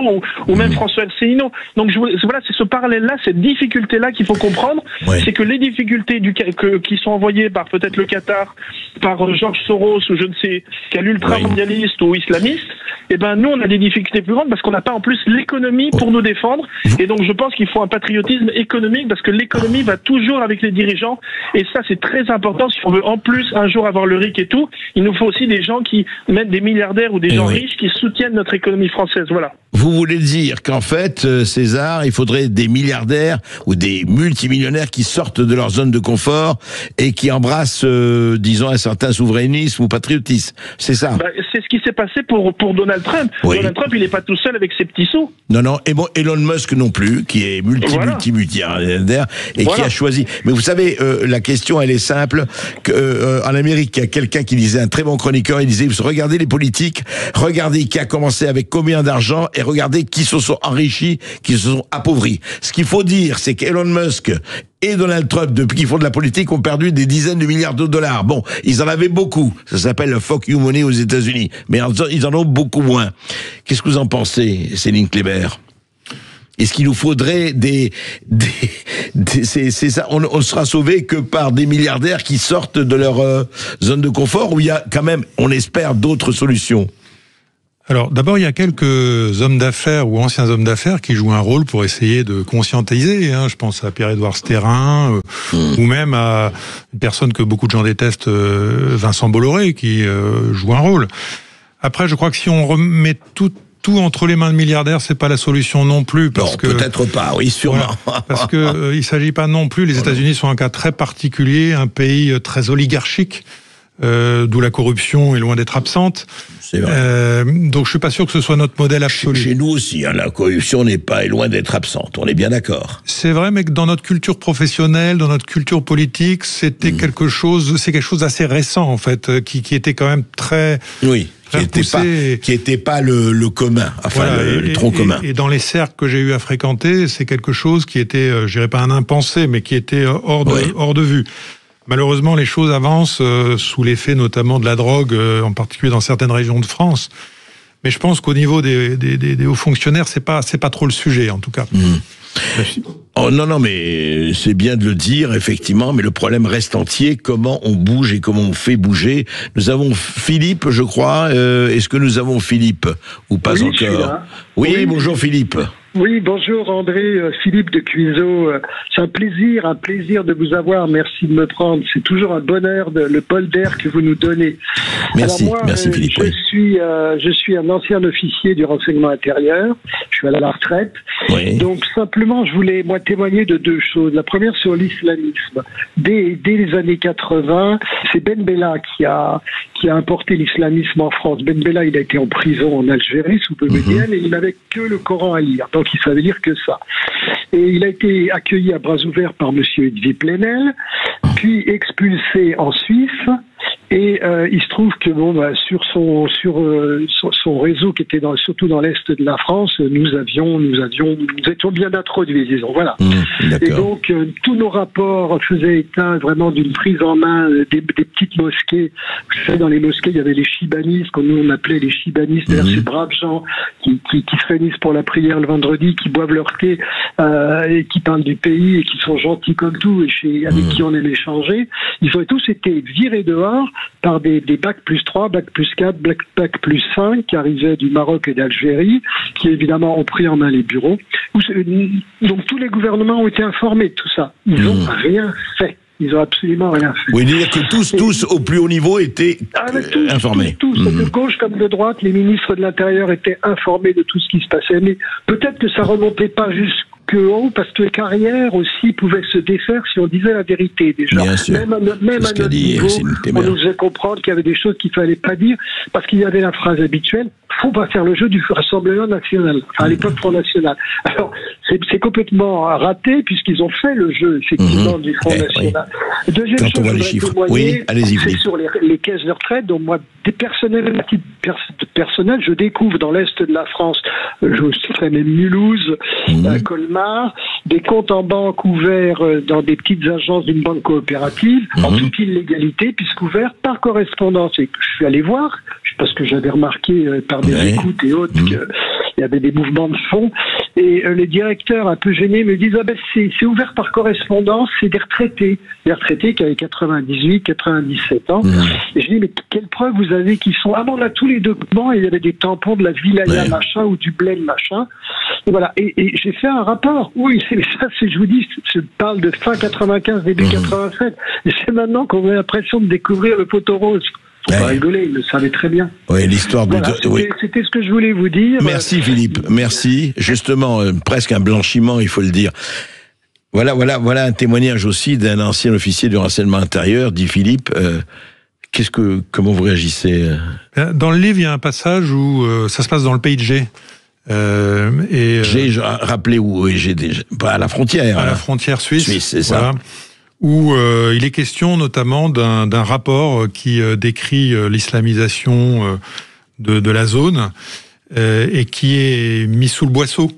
S3: ou même François Asselineau. Donc voilà, c'est ce parallèle-là, cette difficulté-là qu'il faut comprendre. C'est que les difficultés qui sont envoyées par peut-être le Qatar, par George Soros ou je ne sais quel ultra-mondialiste ou islamiste, eh ben nous on a des difficultés plus grandes parce qu'on n'a pas en plus l'économie pour nous défendre, et donc je pense qu'il faut un patriotisme économique parce que l'économie va toujours avec les dirigeants, et ça c'est très important. Si on veut en plus un jour avoir le RIC et tout, il nous faut aussi des gens qui mettent des milliardaires ou des gens riches qui soutiennent notre économie française. Voilà.
S9: Vous voulez dire qu'en fait, César, il faudrait des milliardaires ou des multimillionnaires qui sortent de leur zone de confort et qui embrassent, disons, un certain souverainisme ou patriotisme. C'est ça?
S3: C'est ce qui s'est passé pour Donald Trump. Donald Trump, il n'est pas tout seul avec ses petits sous.
S9: Non, et bon, Elon Musk non plus, qui est multimilliardaire et qui a choisi. Mais vous savez, la question, elle est simple. En Amérique, il y a quelqu'un qui disait, un très bon chroniqueur, il disait, regardez les politiques, regardez qui a commencé avec combien d'argent et regardez qui se sont enrichis, qui se sont appauvris. Ce qu'il faut dire, c'est qu'Elon Musk et Donald Trump, depuis qu'ils font de la politique, ont perdu des dizaines de milliards de dollars. Bon, ils en avaient beaucoup. Ça s'appelle le fuck you money aux États-Unis. Mais ils en ont beaucoup moins. Qu'est-ce que vous en pensez, Céline Kléber? Est-ce qu'il nous faudrait c'est ça, on sera sauvé que par des milliardaires qui sortent de leur zone de confort, où il y a quand même, on espère, d'autres solutions?
S20: Alors, d'abord, il y a quelques hommes d'affaires ou anciens hommes d'affaires qui jouent un rôle pour essayer de conscientiser. Je pense à Pierre-Édouard Stérin, ou même à une personne que beaucoup de gens détestent, Vincent Bolloré, qui joue un rôle. Après, je crois que si on remet tout entre les mains de milliardaires, c'est pas la solution non plus. Parce que
S9: peut-être pas, oui, sûrement.
S20: Voilà, parce que il s'agit pas non plus. Les États-Unis sont un cas très particulier, un pays très oligarchique. D'où la corruption est loin d'être absente.
S9: C'est vrai.
S20: Donc je suis pas sûr que ce soit notre modèle absolu.
S9: Chez nous aussi, la corruption n'est pas loin d'être absente. On est bien d'accord.
S20: C'est vrai, mais que dans notre culture professionnelle, dans notre culture politique, c'était quelque chose d'assez récent en fait, qui était quand même très.
S9: Oui. Qui était pas le commun, enfin voilà, le tronc commun.
S20: Et dans les cercles que j'ai eu à fréquenter, c'est quelque chose qui était, je dirais pas un impensé, mais qui était hors de vue. Malheureusement, les choses avancent sous l'effet notamment de la drogue, en particulier dans certaines régions de France. Mais je pense qu'au niveau des hauts fonctionnaires, c'est pas trop le sujet, en tout cas.
S9: Oh non, mais c'est bien de le dire, effectivement, mais le problème reste entier. Comment on bouge et comment on fait bouger? Nous avons Philippe, je crois. Est-ce que nous avons Philippe ou pas encore? Oui, bonjour Philippe.
S22: Oui, bonjour André, Philippe de Cuiseaux. C'est un plaisir de vous avoir. Merci de me prendre. C'est toujours un bonheur, le bol d'air que vous nous donnez.
S9: Merci, merci Philippe.
S22: Je suis un ancien officier du renseignement intérieur. Je suis à la retraite.
S9: Oui.
S22: Donc simplement, je voulais moi témoigner de deux choses. La première sur l'islamisme. Dès les années 80, c'est Ben Bella qui a importé l'islamisme en France. Ben Bella, il a été en prison en Algérie sous Boumedienne et il n'avait que le Coran à lire. Donc il savait lire que ça. Et il a été accueilli à bras ouverts par monsieur Edwy Plenel, puis expulsé en Suisse. Et il se trouve que sur son réseau qui était surtout dans l'est de la France, nous étions bien introduits, disons. Voilà. Et donc tous nos rapports faisaient état vraiment d'une prise en main des petites mosquées. Vous savez, dans les mosquées, il y avait les chibanistes, qu'on nous on appelait les chibanistes, d'ailleurs ces braves gens qui se réunissent pour la prière le vendredi, qui boivent leur thé et qui parlent du pays et qui sont gentils comme tout et avec qui on aime échanger. Ils ont tous été virés dehors par des bac plus 3, bac plus 4, bac plus 5 qui arrivaient du Maroc et d'Algérie, qui évidemment ont pris en main les bureaux. Donc tous les gouvernements ont été informés de tout ça. Ils n'ont rien fait. Ils n'ont absolument rien fait.
S9: Oui, dire que tous, au plus haut niveau, étaient informés.
S22: Tous, de gauche comme de droite, les ministres de l'Intérieur étaient informés de tout ce qui se passait. Mais peut-être que ça remontait pas jusqu'au haut, parce que les carrières aussi pouvaient se défaire si on disait la vérité déjà.
S9: Bien sûr.
S22: Même à notre niveau, on nous faisait comprendre qu'il y avait des choses qu'il fallait pas dire, parce qu'il y avait la phrase habituelle, faut pas faire le jeu du Rassemblement national, enfin à l'époque Front National. Alors, c'est complètement raté, puisqu'ils ont fait le jeu, effectivement, du Front National.
S9: Oui.
S22: Deuxième chose,
S9: on voit les chiffres. Oui, allez-y,
S22: c'est sur les caisses de retraite. Donc moi, personnel, je découvre dans l'Est de la France, je citerai même Mulhouse, Colmar, des comptes en banque ouverts dans des petites agences d'une banque coopérative, en toute illégalité, puisqu'ouverts par correspondance. Et je suis allé voir, parce que j'avais remarqué par des écoutes et autres qu'il y avait des mouvements de fond, et les directeurs un peu gênés me disent c'est ouvert par correspondance, c'est des retraités qui avaient 98, 97 ans. Et je dis mais quelle preuve vous avez qu'ils sont on a tous les documents, et il y avait des tampons de la Vilaya machin ou du Blême machin. Et voilà. Et j'ai fait un rapport. Oui, ça, je vous dis, je parle de fin 95, début 87. Et c'est maintenant qu'on a l'impression de découvrir le poteau rose. Faut pas rigoler, il le savait très bien.
S9: Oui, l'histoire de...
S22: C'était ce que je voulais vous dire.
S9: Merci Philippe, merci. Justement, presque un blanchiment, il faut le dire. Voilà un témoignage aussi d'un ancien officier du renseignement intérieur, dit Philippe. Comment vous réagissez?
S20: Dans le livre, il y a un passage où ça se passe dans le pays de G.
S9: Rappelez où G, à la frontière.
S20: À la frontière suisse.
S9: C'est ça.
S20: Où il est question notamment d'un rapport qui décrit l'islamisation de la zone et qui est mis sous le boisseau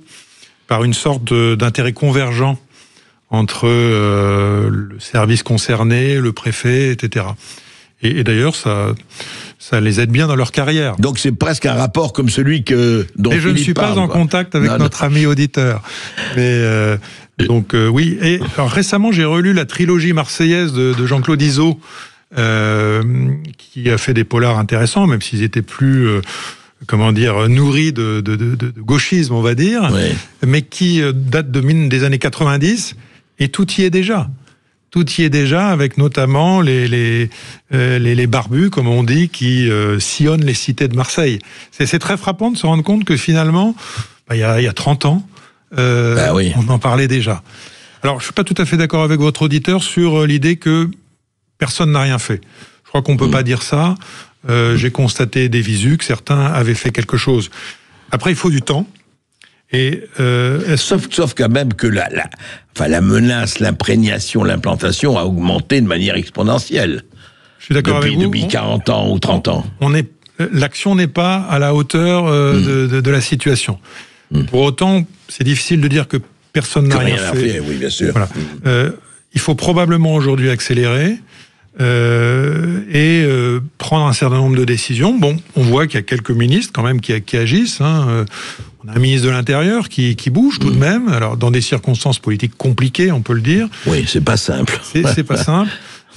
S20: par une sorte d'intérêt convergent entre le service concerné, le préfet, etc. Et d'ailleurs, ça les aide bien dans leur carrière.
S9: Donc c'est presque un rapport comme celui dont
S20: Philippe
S9: parle.
S20: Et je ne suis pas en contact avec notre ami auditeur. Mais donc oui. Et alors, récemment, j'ai relu la trilogie marseillaise de Jean-Claude Izzo, qui a fait des polars intéressants, même s'ils étaient plus nourris de gauchisme, on va dire, mais qui date des années 90, et tout y est déjà. Tout y est déjà, avec notamment les barbus, comme on dit, qui sillonnent les cités de Marseille. C'est très frappant de se rendre compte que finalement, il y a 30 ans, on en parlait déjà. Alors, je suis pas tout à fait d'accord avec votre auditeur sur l'idée que personne n'a rien fait. Je crois qu'on peut pas dire ça. J'ai constaté des visus que certains avaient fait quelque chose. Après, il faut du temps. Et
S9: sauf quand même que la menace, l'imprégnation, l'implantation a augmenté de manière exponentielle.
S20: Je suis d'accord avec vous.
S9: Depuis 40 ans ou 30 ans.
S20: L'action n'est pas à la hauteur de la situation. Pour autant, c'est difficile de dire que personne n'a rien fait.
S9: Oui, bien sûr.
S20: Voilà. Il faut probablement aujourd'hui accélérer et prendre un certain nombre de décisions. Bon, on voit qu'il y a quelques ministres quand même qui agissent. On a un ministre de l'Intérieur qui bouge tout de même, alors dans des circonstances politiques compliquées, on peut le dire.
S9: Oui, c'est pas simple.
S20: C'est pas simple.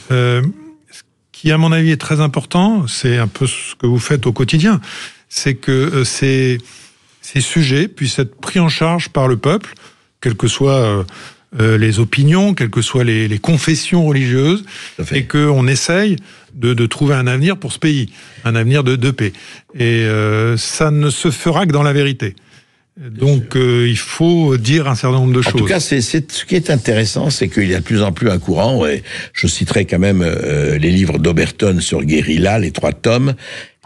S20: Ce qui, à mon avis, est très important, c'est un peu ce que vous faites au quotidien, c'est que ces sujets puissent être pris en charge par le peuple, quelles que soient les opinions, quelles que soient les confessions religieuses, et qu'on essaye de trouver un avenir pour ce pays, un avenir de paix. Et ça ne se fera que dans la vérité. Donc il faut dire un certain nombre de choses.
S9: En tout cas, ce qui est intéressant, c'est qu'il y a de plus en plus un courant, et je citerai quand même les livres d'Oberton sur Guérilla, les 3 tomes.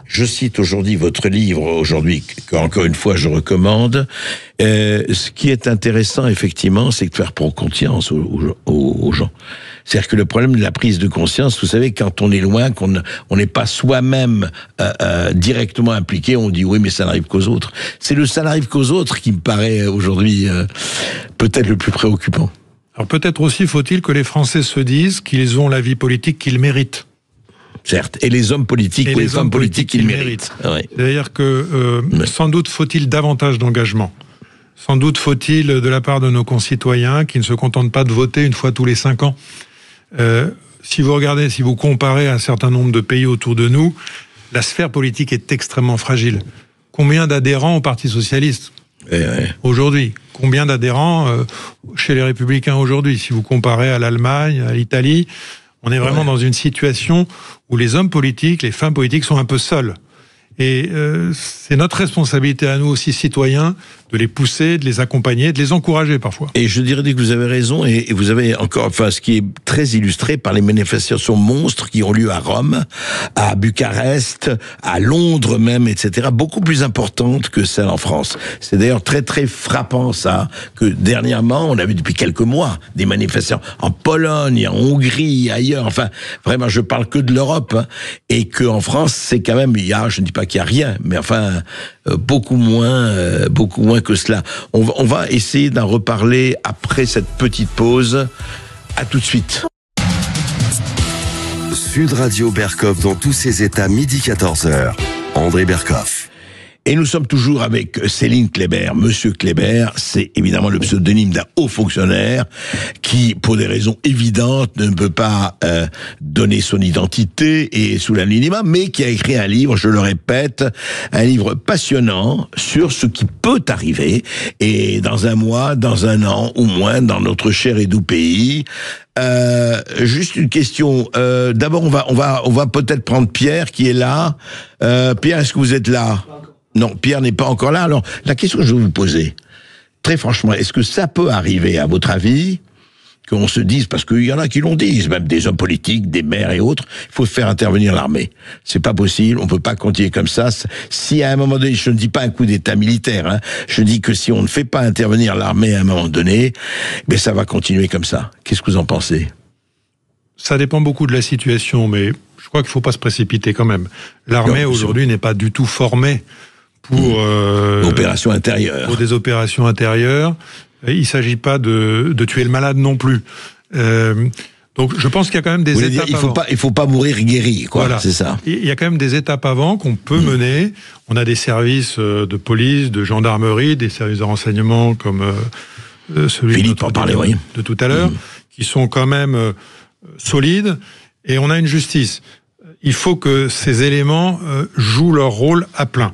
S9: Je cite aujourd'hui votre livre, aujourd'hui, qu'encore une fois je recommande. Ce qui est intéressant, effectivement, c'est de faire prendre conscience aux gens. C'est-à-dire que le problème de la prise de conscience, vous savez, quand on est loin, qu'on n'est pas soi-même directement impliqué, on dit oui, mais ça n'arrive qu'aux autres. C'est le ça n'arrive qu'aux autres qui me paraît aujourd'hui peut-être le plus préoccupant.
S20: Alors peut-être aussi faut-il que les Français se disent qu'ils ont la vie politique qu'ils méritent.
S9: Certes, et les hommes politiques ou les femmes politiques qu'ils méritent.
S20: Ouais. C'est-à-dire que sans doute faut-il davantage d'engagement. Sans doute faut-il, de la part de nos concitoyens, qui ne se contentent pas de voter une fois tous les 5 ans. Si vous regardez, si vous comparez un certain nombre de pays autour de nous, la sphère politique est extrêmement fragile. Combien d'adhérents au Parti socialiste aujourd'hui? Combien d'adhérents chez les Républicains aujourd'hui? Si vous comparez à l'Allemagne, à l'Italie, on est vraiment dans une situation où les hommes politiques, les femmes politiques sont un peu seuls. Et c'est notre responsabilité à nous aussi, citoyens, de les pousser, de les accompagner, de les encourager parfois.
S9: Et je dirais que vous avez raison, et vous avez encore, enfin, ce qui est très illustré par les manifestations monstres qui ont lieu à Rome, à Bucarest, à Londres même, etc., beaucoup plus importantes que celles en France. C'est d'ailleurs très très frappant ça, que dernièrement, on a vu depuis quelques mois des manifestations en Pologne, en Hongrie, ailleurs, enfin, vraiment, je parle que de l'Europe, hein, et qu'en France, c'est quand même, il y a, je ne dis pas qu'il y a rien, mais enfin, beaucoup moins que cela. On va essayer d'en reparler après cette petite pause. À tout de suite.
S1: Sud Radio Berkov dans tous ses états, midi 14h. André Berkov.
S9: Et nous sommes toujours avec Céline Kléber. Monsieur Kléber, c'est évidemment le pseudonyme d'un haut fonctionnaire qui, pour des raisons évidentes, ne peut pas donner son identité et sous l'anonymat, mais qui a écrit un livre, je le répète, un livre passionnant sur ce qui peut arriver, et dans un mois, dans un an ou moins, dans notre cher et doux pays. Juste une question. D'abord, on va peut-être prendre Pierre qui est là. Pierre, est-ce que vous êtes là? Non, Pierre n'est pas encore là. Alors, la question que je vais vous poser, très franchement, est-ce que ça peut arriver, à votre avis, qu'on se dise, parce qu'il y en a qui l'ont dit, même des hommes politiques, des maires et autres, il faut faire intervenir l'armée. C'est pas possible, on peut pas continuer comme ça. Si à un moment donné, je ne dis pas un coup d'état militaire, hein, je dis que si on ne fait pas intervenir l'armée à un moment donné, ben ça va continuer comme ça. Qu'est-ce que vous en pensez?
S20: Ça dépend beaucoup de la situation, mais je crois qu'il faut pas se précipiter quand même. L'armée aujourd'hui n'est pas du tout formée pour
S9: opérations intérieures.
S20: Pour des opérations intérieures. Il ne s'agit pas de tuer le malade non plus. Donc je pense qu'il y a quand même des étapes avant.
S9: Il faut pas mourir guéri, quoi. Voilà. C'est ça.
S20: Il y a quand même des étapes avant qu'on peut mener. On a des services de police, de gendarmerie, des services de renseignement comme celui
S9: Philippe en parlait, oui,
S20: de tout à l'heure, qui sont quand même solides. Et on a une justice. Il faut que ces éléments jouent leur rôle à plein.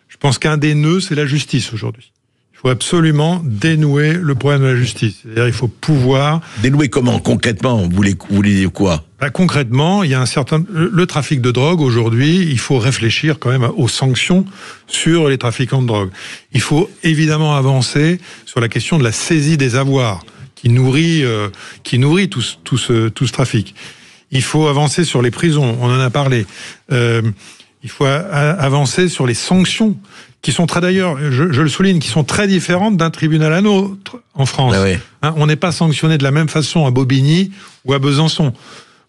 S20: Je pense qu'un des nœuds, c'est la justice aujourd'hui. Il faut absolument dénouer le problème de la justice. C'est-à-dire, il faut pouvoir...
S9: Dénouer comment? Concrètement, vous voulez dire quoi?
S20: Concrètement, il y a le trafic de drogue aujourd'hui, il faut réfléchir quand même aux sanctions sur les trafiquants de drogue. Il faut évidemment avancer sur la question de la saisie des avoirs qui nourrit tout ce trafic. Il faut avancer sur les prisons, on en a parlé. Il faut avancer sur les sanctions, qui sont d'ailleurs, je le souligne, qui sont très différentes d'un tribunal à l'autre en France.
S9: Ah oui.
S20: On n'est pas sanctionné de la même façon à Bobigny ou à Besançon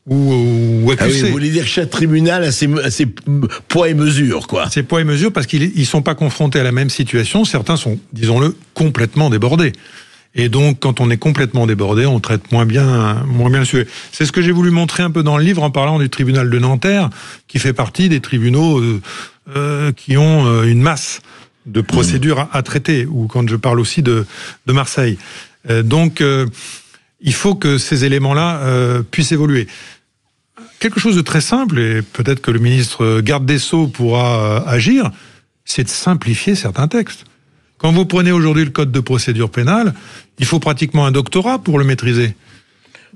S20: ou à QC.
S9: Ah oui, vous voulez dire que chaque tribunal a ses poids et mesures, quoi.
S20: Ses poids et mesures, parce qu'ils sont pas confrontés à la même situation. Certains sont, disons-le, complètement débordés. Et donc, quand on est complètement débordé, on traite moins bien le sujet. C'est ce que j'ai voulu montrer un peu dans le livre en parlant du tribunal de Nanterre, qui fait partie des tribunaux qui ont une masse de procédures à traiter, ou quand je parle aussi de Marseille. Donc, il faut que ces éléments-là puissent évoluer. Quelque chose de très simple, et peut-être que le ministre garde des Sceaux pourra agir, c'est de simplifier certains textes. Quand vous prenez aujourd'hui le code de procédure pénale, il faut pratiquement un doctorat pour le maîtriser.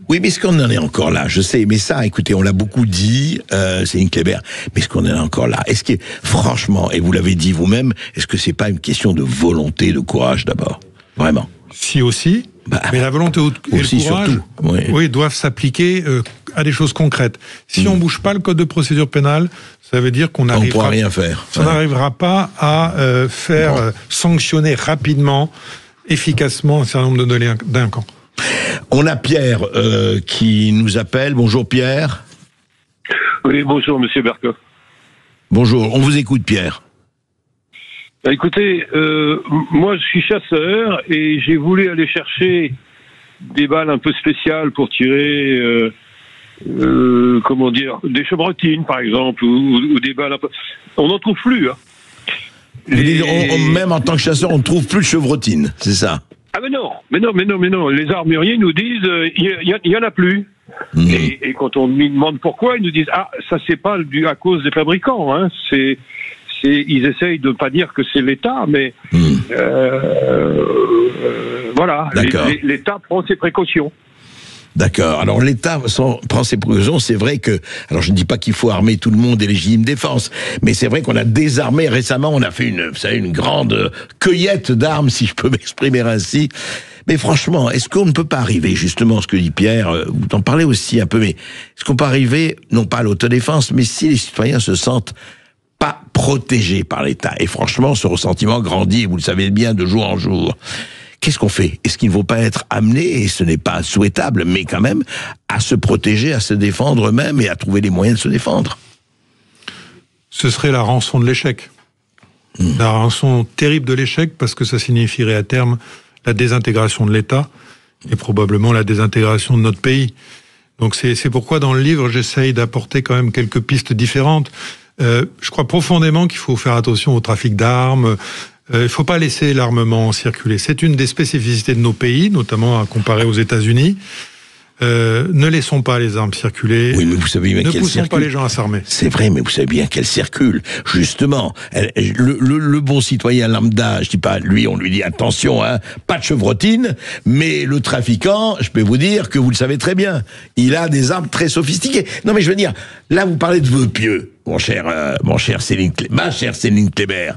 S9: Oui, mais est-ce qu'on en est encore là? Je sais, mais ça, écoutez, on l'a beaucoup dit, Céline Kléber, mais est-ce qu'on en est encore là? Est-ce que, franchement, et vous l'avez dit vous-même, est-ce que c'est pas une question de volonté, de courage d'abord? Vraiment?
S20: Si aussi, mais la volonté et le courage,
S9: surtout,
S20: oui, doivent s'appliquer à des choses concrètes. Si on bouge pas le code de procédure pénale, ça veut dire qu'on n'arrivera
S9: pourra rien faire.
S20: Ça n'arrivera pas à faire sanctionner rapidement, efficacement un certain nombre de délinquants.
S9: On a Pierre qui nous appelle. Bonjour Pierre.
S4: Oui, bonjour Monsieur Bercoff.
S9: Bonjour, on vous écoute Pierre.
S4: Écoutez, moi je suis chasseur et j'ai voulu aller chercher des balles un peu spéciales pour tirer, comment dire, des chevrotines par exemple, ou des balles un peu... On n'en trouve plus, hein.
S9: Même en tant que chasseur, on ne trouve plus de chevrotines, c'est ça?
S4: Ah mais non. Les armuriers nous disent, il y en a plus. Et quand on lui demande pourquoi, ils nous disent, ah, ça c'est pas dû à cause des fabricants, hein. Ils essayent de pas dire que c'est l'État, mais voilà, l'État prend ses précautions.
S9: D'accord. Alors l'État prend ses précautions. C'est vrai que, alors je ne dis pas qu'il faut armer tout le monde et légitime défense, mais c'est vrai qu'on a désarmé récemment. On a fait une grande cueillette d'armes, si je peux m'exprimer ainsi. Mais franchement, est-ce qu'on ne peut pas arriver, justement, ce que dit Pierre, vous en parlez aussi un peu, mais est-ce qu'on peut arriver, non pas à l'autodéfense, mais si les citoyens se sentent pas protégés par l'État, et franchement, ce ressentiment grandit, et vous le savez bien, de jour en jour. Qu'est-ce qu'on fait? Est-ce qu'il ne faut pas être amené, et ce n'est pas souhaitable, mais quand même, à se protéger, à se défendre eux-mêmes et à trouver les moyens de se défendre?
S20: Ce serait la rançon de l'échec. La rançon terrible de l'échec, parce que ça signifierait à terme la désintégration de l'État et probablement la désintégration de notre pays. Donc c'est pourquoi dans le livre, j'essaye d'apporter quand même quelques pistes différentes. Je crois profondément qu'il faut faire attention au trafic d'armes. Il ne faut pas laisser l'armement circuler. C'est une des spécificités de nos pays, notamment à comparer aux États-Unis. Ne laissons pas les armes circuler.
S9: Oui, mais vous savez bien qu'elles circulent.
S20: Ne poussons pas les gens à s'armer.
S9: C'est vrai, mais vous savez bien qu'elles circulent. Justement, le bon citoyen lambda, je dis pas, lui, on lui dit attention, hein, pas de chevrotine, mais le trafiquant, je peux vous dire que vous le savez très bien, il a des armes très sophistiquées. Non, mais je veux dire, là, vous parlez de vœux pieux, ma chère Céline Kléber.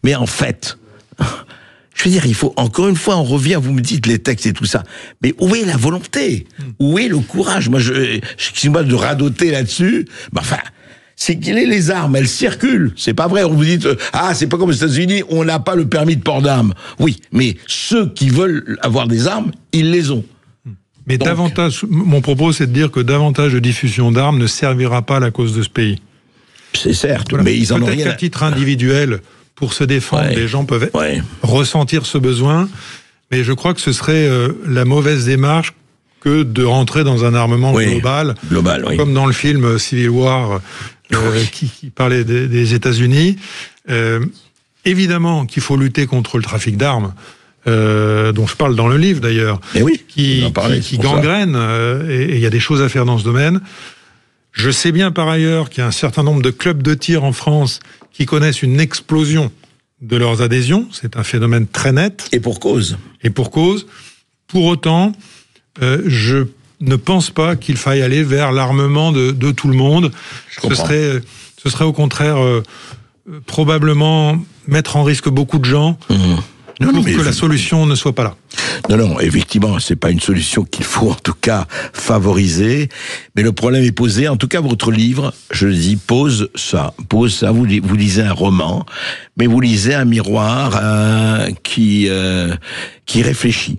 S9: Mais en fait, je veux dire, il faut, encore une fois, on revient, vous me dites les textes et tout ça, mais où est la volonté? Où est le courage? Moi, excusez-moi de radoter là-dessus, mais enfin, c'est qu'il est les armes, elles circulent. C'est pas vrai, on vous dit, c'est pas comme aux États-Unis, on n'a pas le permis de port d'armes. Oui, mais ceux qui veulent avoir des armes, ils les ont.
S20: Mais donc, davantage, mon propos, c'est de dire que davantage de diffusion d'armes ne servira pas à la cause de ce pays.
S9: C'est certes,
S20: voilà.
S9: Mais ils en ont rien.
S20: Peut-être qu'à titre individuel, pour se défendre, les gens peuvent ressentir ce besoin, mais je crois que ce serait la mauvaise démarche que de rentrer dans un armement global, comme dans le film Civil War qui parlait des États-Unis. Évidemment qu'il faut lutter contre le trafic d'armes, dont je parle dans le livre d'ailleurs, qui gangrène, et il y a des choses à faire dans ce domaine. Je sais bien par ailleurs qu'il y a un certain nombre de clubs de tir en France qui connaissent une explosion de leurs adhésions. C'est un phénomène très net.
S9: Et pour cause.
S20: Pour autant, je ne pense pas qu'il faille aller vers l'armement de tout le monde. Ce serait au contraire probablement mettre en risque beaucoup de gens pour que la solution ne soit pas là.
S9: Non, effectivement, c'est pas une solution qu'il faut en tout cas favoriser, mais le problème est posé. En tout cas, votre livre, je le dis, pose ça. Vous lisez un roman, mais vous lisez un miroir qui réfléchit,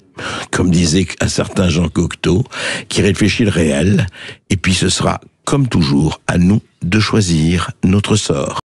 S9: comme disait un certain Jean Cocteau, qui réfléchit le réel, et puis ce sera, comme toujours, à nous de choisir notre sort.